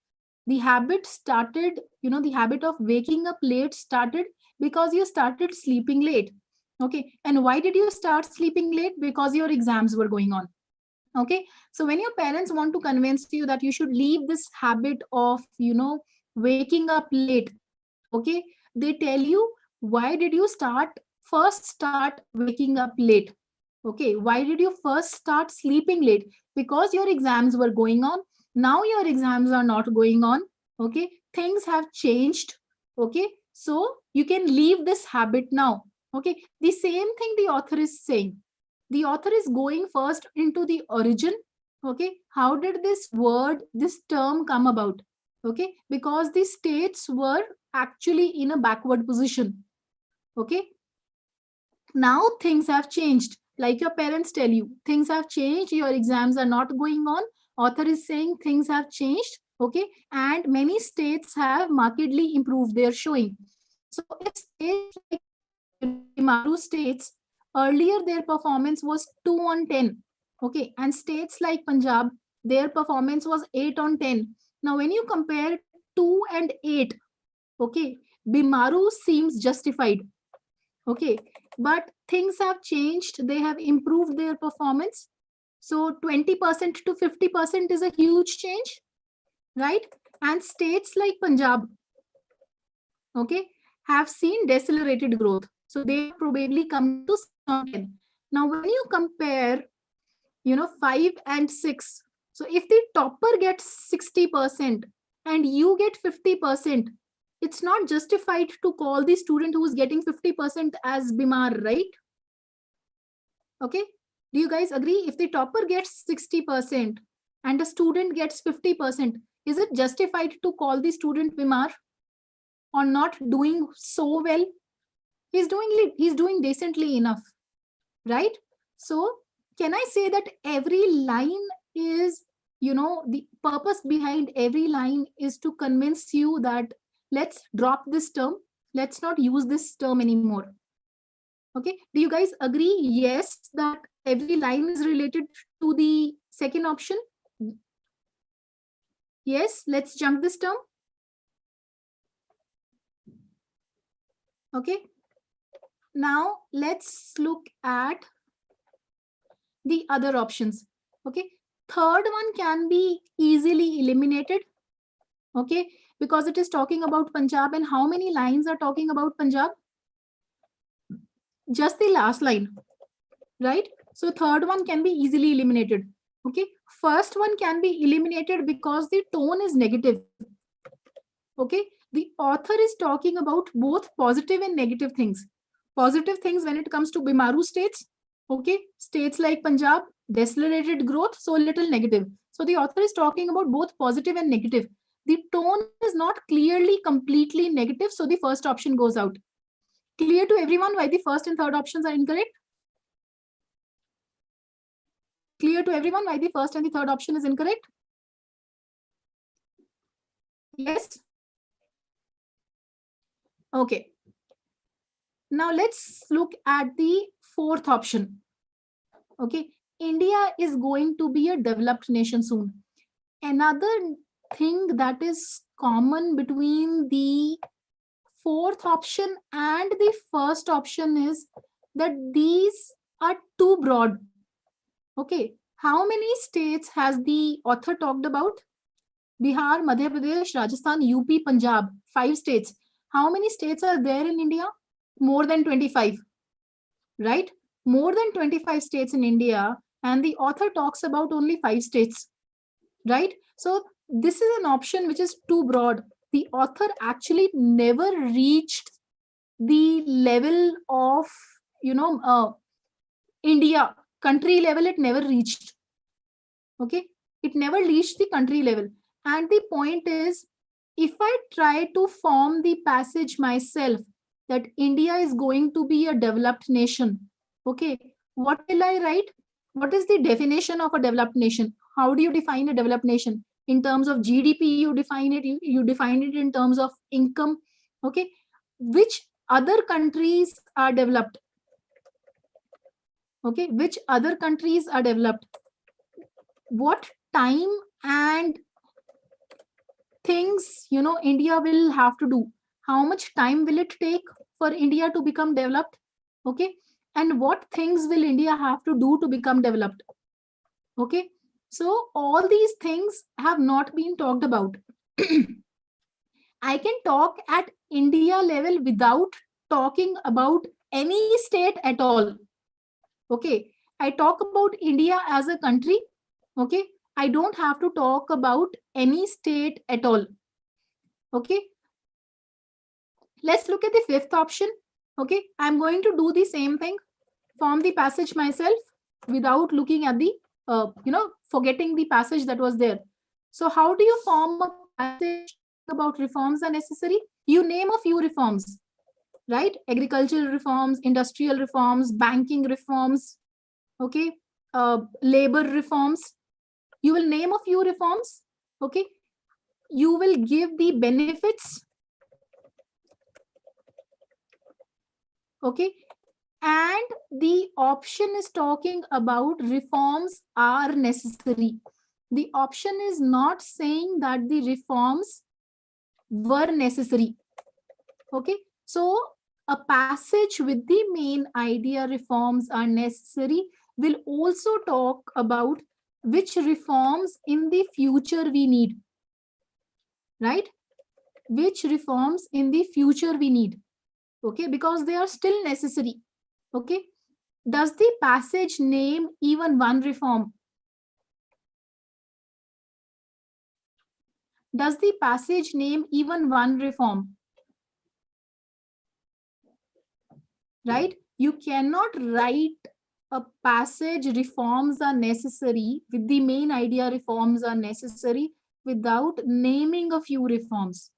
S1: The habit started, the habit of waking up late started because you started sleeping late. Okay, and why did you start sleeping late? Because your exams were going on. Okay, so when your parents want to convince you that you should leave this habit of, waking up late, okay, they tell you, why did you first start waking up late? Okay, why did you first start sleeping late? Because your exams were going on. Now your exams are not going on. Okay, things have changed. Okay, so you can leave this habit now. Okay, the same thing the author is saying. The author is going first into the origin. Okay, how did this word, this term come about? Okay, because the states were actually in a backward position. Okay, now things have changed. Like your parents tell you, things have changed, your exams are not going on. Author is saying things have changed. Okay, and many states have markedly improved their showing. So if states like Maru states, earlier their performance was 2 on 10. Okay, and states like Punjab, their performance was 8 on 10. Now when you compare 2 and 8, okay, Bimaru seems justified. Okay, but things have changed, they have improved their performance. So 20% to 50% is a huge change, right? And states like Punjab, okay, have seen decelerated growth. So they probably come down to 6 on 10. Now when you compare, 5 and 6, so if the topper gets 60% and you get 50%, it's not justified to call the student who is getting 50% as Bimar, right? Okay, do you guys agree? If the topper gets 60% and a student gets 50%, is it justified to call the student Bimar or not doing so well? He's doing decently enough, right? So can I say that every line is, the purpose behind every line is to convince you that let's drop this term, let's not use this term anymore. Okay, do you guys agree? Yes, that every line is related to the second option. Yes, let's jump this term. Okay, now let's look at the other options. Okay, third one can be easily eliminated. Okay, because it is talking about Punjab, and how many lines are talking about Punjab? Just the last line, right? So third one can be easily eliminated. Okay, first one can be eliminated because the tone is negative. Okay, the author is talking about both positive and negative things. Positive things when it comes to Bimaru states. Okay, states like Punjab, decelerated growth, so little negative. So the author is talking about both positive and negative. The tone is not clearly completely negative, so the first option goes out. Clear to everyone why the first and third options are incorrect? Clear to everyone why the first and the third option is incorrect? Yes? Okay. Now let's look at the fourth option. Okay, India is going to be a developed nation soon. Another thing that is common between the fourth option and the first option is that these are too broad. Okay, how many states has the author talked about? Bihar, Madhya Pradesh, Rajasthan, UP, Punjab, 5 states. How many states are there in India? More than 25, right? More than 25 states in India, and the author talks about only 5 states, right? So this is an option which is too broad. The author actually never reached the level of, India, country level, it never reached. Okay, it never reached the country level. And the point is, if I try to form the passage myself that India is going to be a developed nation, okay, what will I write? What is the definition of a developed nation? How do you define a developed nation? In terms of GDP, you define it. You define it in terms of income. Okay, which other countries are developed? Okay, which other countries are developed? What time and things India will have to do? How much time will it take for India to become developed? Okay, and what things will India have to do to become developed? Okay, so all these things have not been talked about. I can talk at India level without talking about any state at all. Okay, I talk about India as a country. Okay, I don't have to talk about any state at all. Okay, let's look at the fifth option. Okay, I'm going to do the same thing, form the passage myself without looking at the forgetting the passage that was there. So how do you form a passage about reforms are necessary? You name a few reforms, right? Agricultural reforms, industrial reforms, banking reforms, okay, labor reforms. You will name a few reforms. Okay, you will give the benefits. Okay, and the option is talking about reforms are necessary. The option is not saying that the reforms were necessary. Okay, so a passage with the main idea reforms are necessary will also talk about which reforms in the future we need, right? Which reforms in the future we need. Okay, because they are still necessary. Okay, does the passage name even one reform? Does the passage name even one reform? right? You cannot write a passage reforms are necessary with the main idea reforms are necessary without naming a few reforms.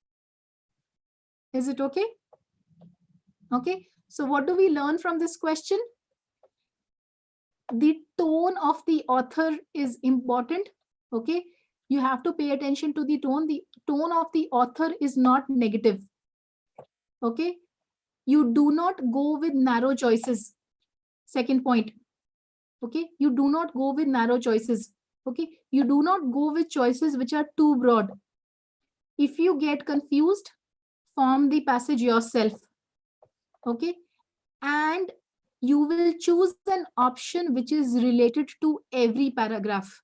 S1: Is it okay? Okay. So what do we learn from this question? The tone of the author is important. Okay. You have to pay attention to the tone. The tone of the author is not negative. Okay. You do not go with narrow choices. Second point. Okay. You do not go with narrow choices. Okay. You do not go with choices which are too broad. If you get confused, form the passage yourself. Okay. And you will choose an option which is related to every paragraph.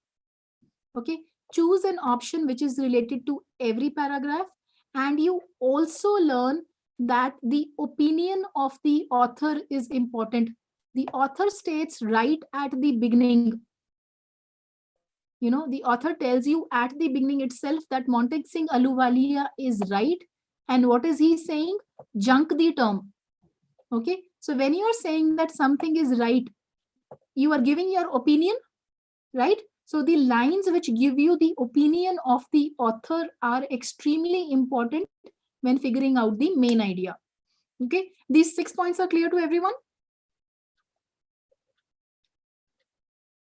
S1: Okay. Choose an option which is related to every paragraph. And you also learn that the opinion of the author is important. The author states right at the beginning. You know, the author tells you at the beginning itself that Montek Singh Ahluwalia is right. And what is he saying? Junk the term. Okay. So when you are saying that something is right, you are giving your opinion, right? So the lines which give you the opinion of the author are extremely important when figuring out the main idea. Okay. These 6 points are clear to everyone?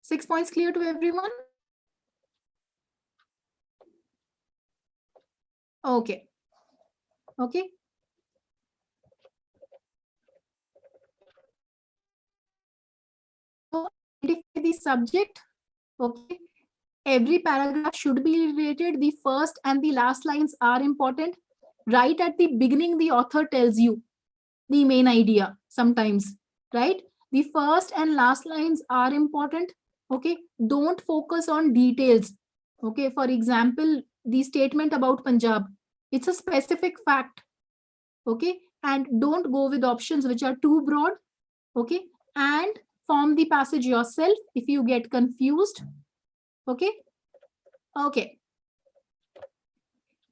S1: 6 points clear to everyone? Okay. Okay. So identify the subject. Okay. Every paragraph should be related. The first and the last lines are important. Right at the beginning, the author tells you the main idea sometimes, right? The first and last lines are important. Okay. Don't focus on details. Okay. For example, the statement about Punjab, it's a specific fact. Okay. And don't go with options which are too broad. Okay. And form the passage yourself if you get confused. Okay. Okay.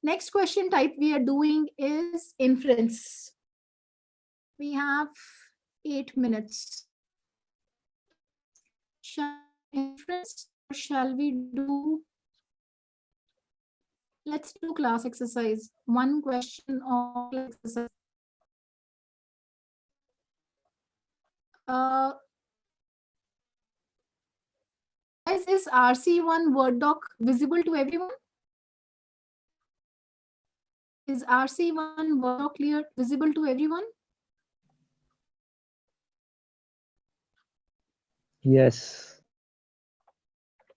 S1: Next question type we are doing is inference. We have 8 minutes. Shall we inference or shall we do? Let's do class exercise. One question or exercise. Guys, is RC1 Word doc visible to everyone? Is RC1 Word doc clear visible to everyone?
S8: Yes.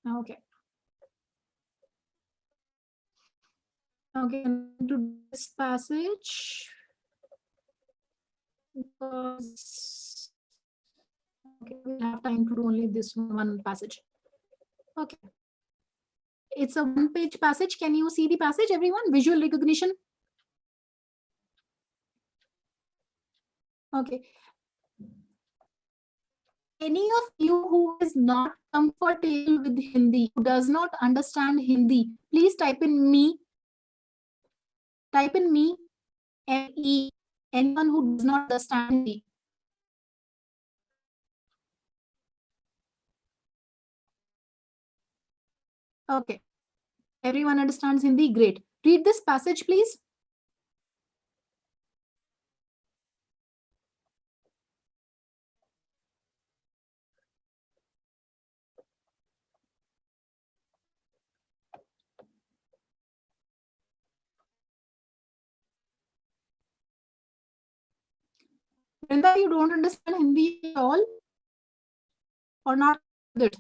S1: Okay. Okay, to this passage. Because okay, we'll have time to do only this one passage. Okay. It's a one-page passage. Can you see the passage, everyone? Visual recognition. Okay. Any of you who is not comfortable with Hindi, who does not understand Hindi, please type in me. Type in me, M-E. Anyone who does not understand Hindi. Okay. Everyone understands Hindi? Great. Read this passage, please. Brenda, you don't understand Hindi at all? Or not good?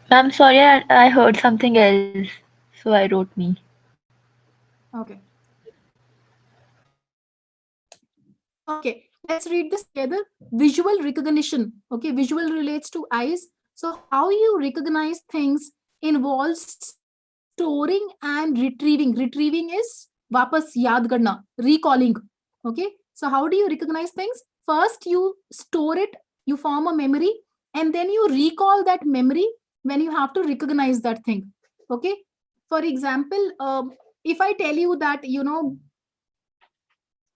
S9: Ma'am, sorry, I heard something else, so I wrote me.
S1: Okay. Okay, let's read this together. Visual recognition. Okay, visual relates to eyes. So how you recognize things involves storing and retrieving. Retrieving is वापस याद करना, recalling. Okay, so how do you recognize things? First, you store it, you form a memory, and then you recall that memory when you have to recognize that thing. Okay, for example, if I tell you that,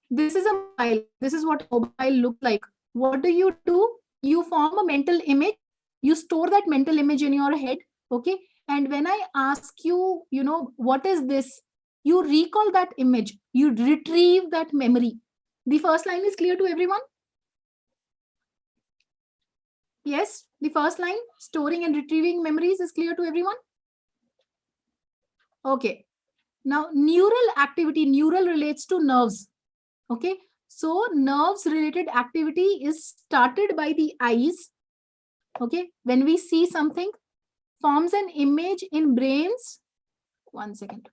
S1: this is a mobile, this is what a mobile looks like, what do? You form a mental image, you store that mental image in your head. Okay, and when I ask you, what is this, you recall that image, you retrieve that memory. The first line is clear to everyone? Yes, the first line, storing and retrieving memories, is clear to everyone? Okay, now neural activity, neural relates to nerves. Okay, so nerves related activity is started by the eyes. Okay, when we see something, forms an image in brains. One second.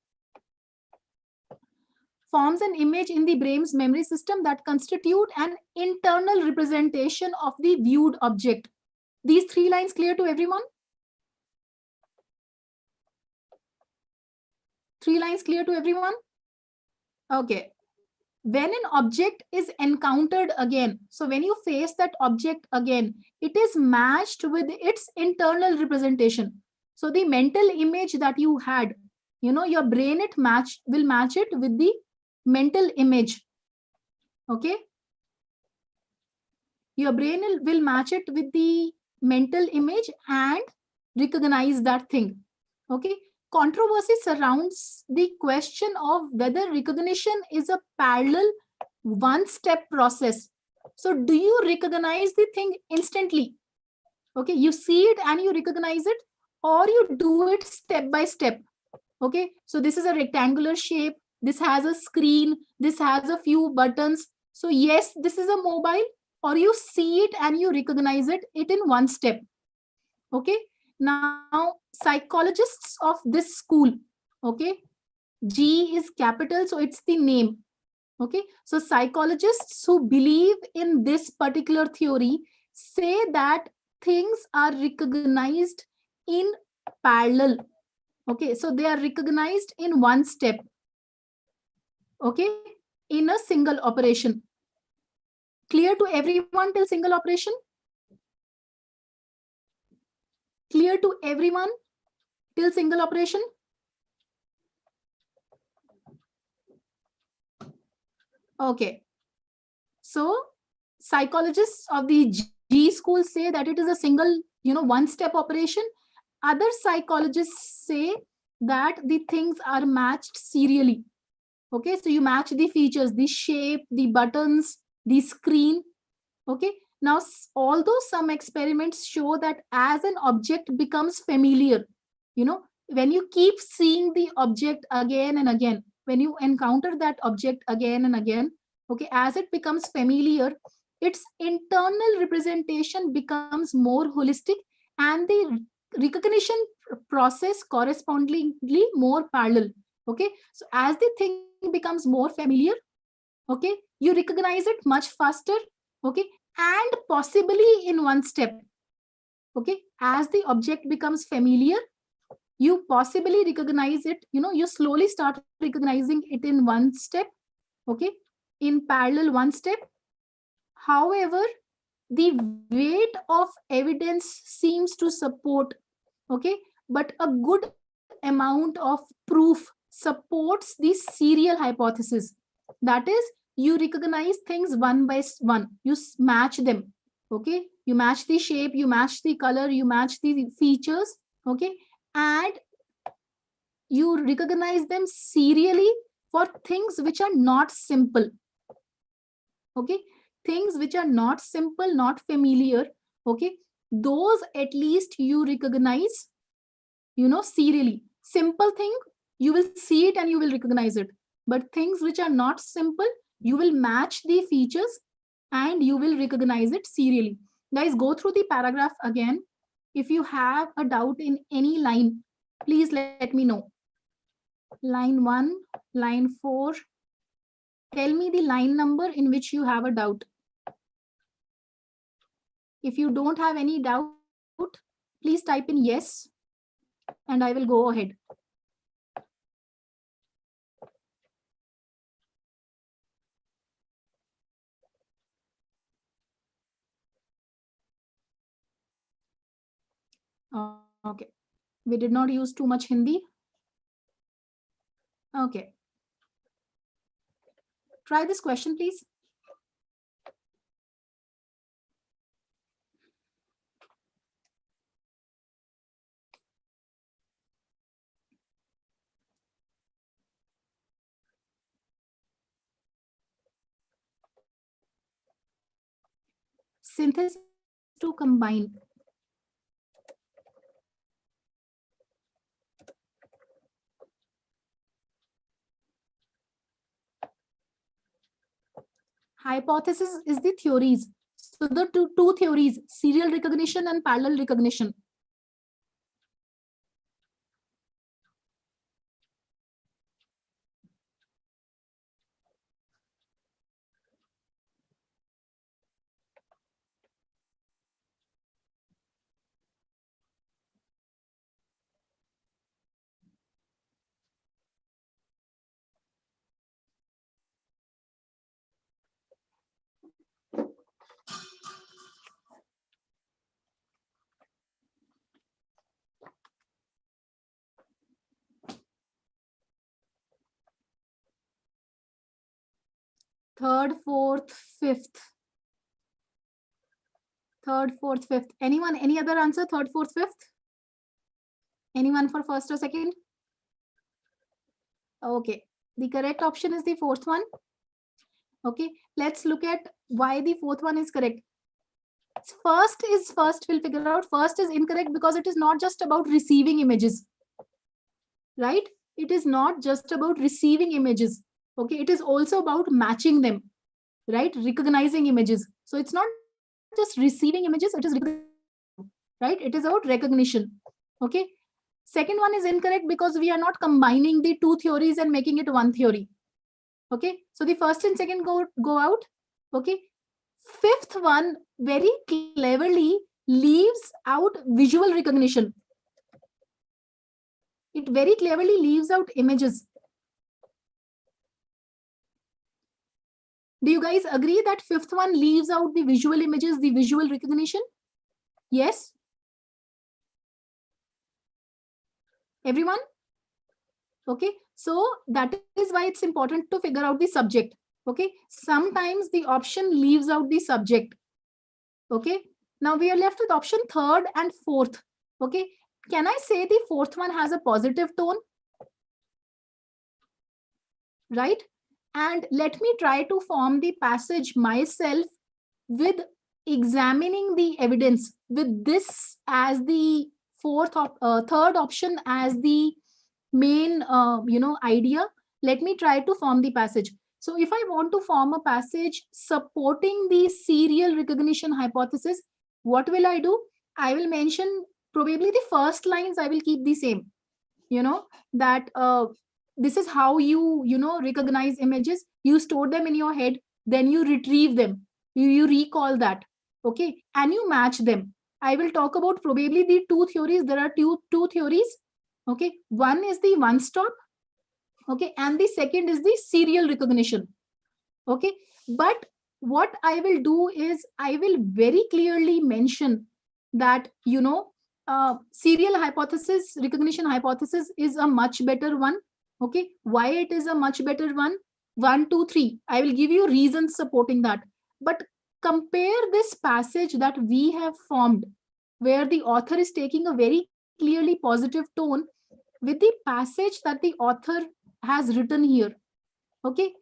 S1: Forms an image in the brain's memory system that constitute an internal representation of the viewed object. These three lines clear to everyone? Three lines clear to everyone? Okay. When an object is encountered again, so when you face that object again, it is matched with its internal representation. So the mental image that you had, your brain will match it with the mental image. Okay, your brain will match it with the mental image and recognize that thing. Okay, controversy surrounds the question of whether recognition is a parallel one-step process. So do you recognize the thing instantly? Okay, you see it and you recognize it, or you do it step by step. Okay, so this is a rectangular shape, this has a screen, this has a few buttons. So yes, this is a mobile, or you see it and you recognize it in one step. Okay, now psychologists of this school, okay, G is capital, so it's the name. Okay, so psychologists who believe in this particular theory say that things are recognized in parallel. Okay, so they are recognized in one step. Okay, in a single operation. Clear to everyone till single operation? Clear to everyone till single operation? Okay, so psychologists of the G school say that it is a single, one-step operation. Other psychologists say that the things are matched serially. Okay, so you match the features, the shape, the buttons, the screen. Okay, now although some experiments show that as an object becomes familiar, when you keep seeing the object again and again, when you encounter that object again and again, okay, as it becomes familiar, its internal representation becomes more holistic and the recognition process correspondingly more parallel. Okay, so as the thing becomes more familiar, okay, you recognize it much faster. Okay, and possibly in one step. Okay, as the object becomes familiar, you possibly recognize it, you slowly start recognizing it in one step. Okay, in parallel one step. However, the weight of evidence seems to support, okay, but a good amount of proof supports the serial hypothesis. That is, you recognize things one by one, you match them. Okay, you match the shape, you match the color, you match the features. Okay, and you recognize them serially for things which are not simple. Okay, things which are not simple, not familiar. Okay, those at least you recognize, serially. Simple thing, you will see it and you will recognize it. But things which are not simple, you will match the features and you will recognize it serially. Guys, go through the paragraph again. If you have a doubt in any line, please let me know. Line 1, line 4. Tell me the line number in which you have a doubt. If you don't have any doubt, please type in yes and I will go ahead. All right. Okay. We did not use too much Hindi. Okay. Try this question, please. Synthesis to combine. Hypothesis is the theories. So the two theories, serial recognition and parallel recognition. Third, fourth, fifth. Third, fourth, fifth. Anyone, any other answer? Third, fourth, fifth? Anyone for first or second? Okay. The correct option is the fourth one. Okay. Let's look at why the fourth one is correct. First is first, we'll figure out. First is incorrect because it is not just about receiving images. Right? It is not just about receiving images. Okay. It is also about matching them. Right? Recognizing images. So it's not just receiving images, it is right? It is about recognition. Okay. Second one is incorrect because we are not combining the two theories and making it one theory. Okay. So the first and second go out. Okay. Fifth one very cleverly leaves out visual recognition. It very cleverly leaves out images. Do you guys agree that fifth one leaves out the visual images, the visual recognition? Yes? Everyone? Okay. So that is why it's important to figure out the subject. Okay. Sometimes the option leaves out the subject. Okay. Now we are left with option third and fourth. Okay. Can I say the fourth one has a positive tone? Right? And let me try to form the passage myself with examining the evidence with this as the third option as the main idea. Let me try to form the passage. So if I want to form a passage supporting the serial recognition hypothesis, what will I do? I will mention probably the first lines I will keep the same, that this is how you recognize images. You store them in your head, then you retrieve them, you recall that. Okay. And you match them. I will talk about probably the two theories. There are two theories. Okay. One is the one stop. Okay. And the second is the serial recognition. Okay. But what I will do is I will very clearly mention that, serial hypothesis, recognition hypothesis is a much better one. Okay. Why it is a much better one? 1, 2, 3. I will give you reasons supporting that. But compare this passage that we have formed, where the author is taking a very clearly positive tone, with the passage that the author has written here. Okay.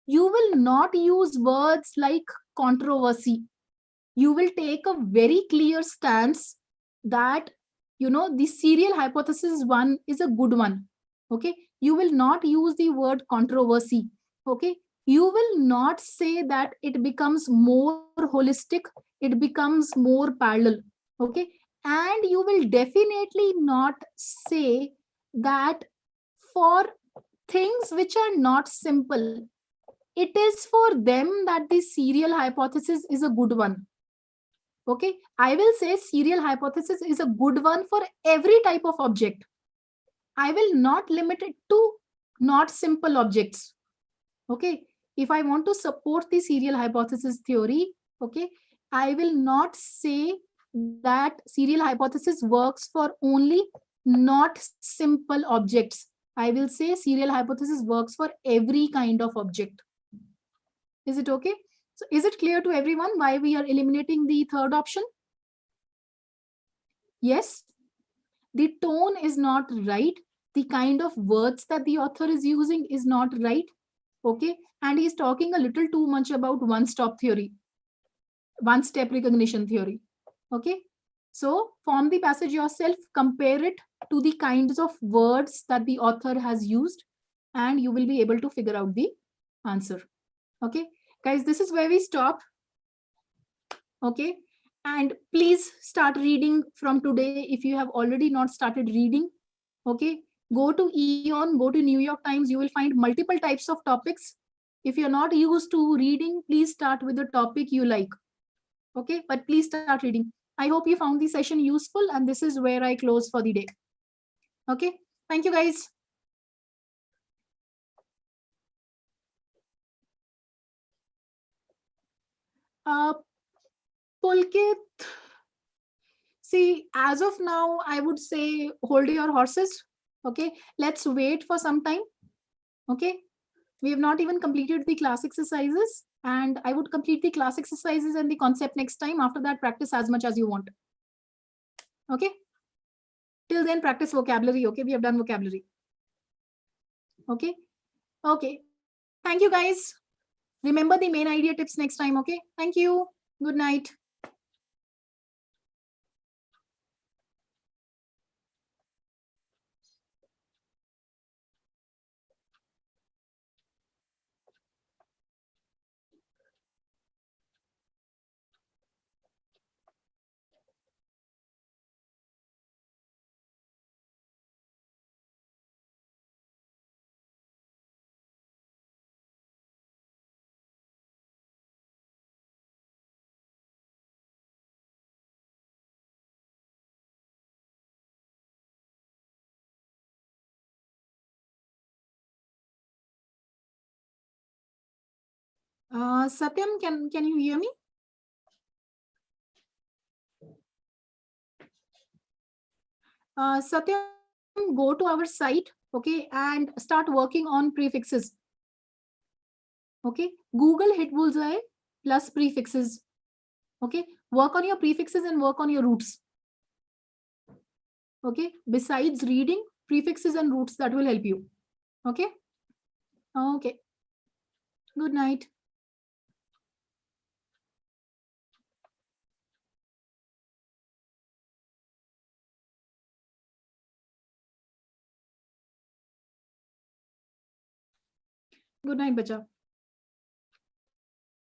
S1: You will not use words like controversy. You will take a very clear stance that, the serial hypothesis one is a good one. Okay. You will not use the word controversy. Okay. You will not say that it becomes more holistic, it becomes more parallel. Okay. And you will definitely not say that for things which are not simple, it is for them that the serial hypothesis is a good one. Okay. I will say serial hypothesis is a good one for every type of object. I will not limit it to not simple objects. Okay. If I want to support the serial hypothesis theory, okay, I will not say that serial hypothesis works for only not simple objects. I will say serial hypothesis works for every kind of object. Is it okay? So is it clear to everyone why we are eliminating the third option? Yes? The tone is not right. The kind of words that the author is using is not right. Okay? And he's talking a little too much about one-stop theory, one-step recognition theory. Okay? So form the passage yourself, compare it to the kinds of words that the author has used, and you will be able to figure out the answer. Okay? Guys, this is where we stop. Okay? And please start reading from today if you have already not started reading. Okay? Go to Eon, go to New York Times, you will find multiple types of topics. If you're not used to reading, please start with the topic you like. Okay? But please start reading. I hope you found the session useful, and this is where I close for the day. Okay? Thank you, guys. Pulkit, see, as of now, I would say hold your horses. Okay, let's wait for some time. Okay, we have not even completed the class exercises, and I would complete the class exercises and the concept next time. After that, practice as much as you want. Okay, till then, practice vocabulary. Okay, we have done vocabulary. Okay, okay. Thank you, guys. Remember the main idea tips next time. Okay, thank you. Good night. Satyam, can you hear me? Satyam, go to our site, okay, and start working on prefixes. Okay, Google hit bullseye plus prefixes. Okay, work on your prefixes and work on your roots. Okay, besides reading, prefixes and roots, that will help you. Okay, okay. Good night. Good night, bacha.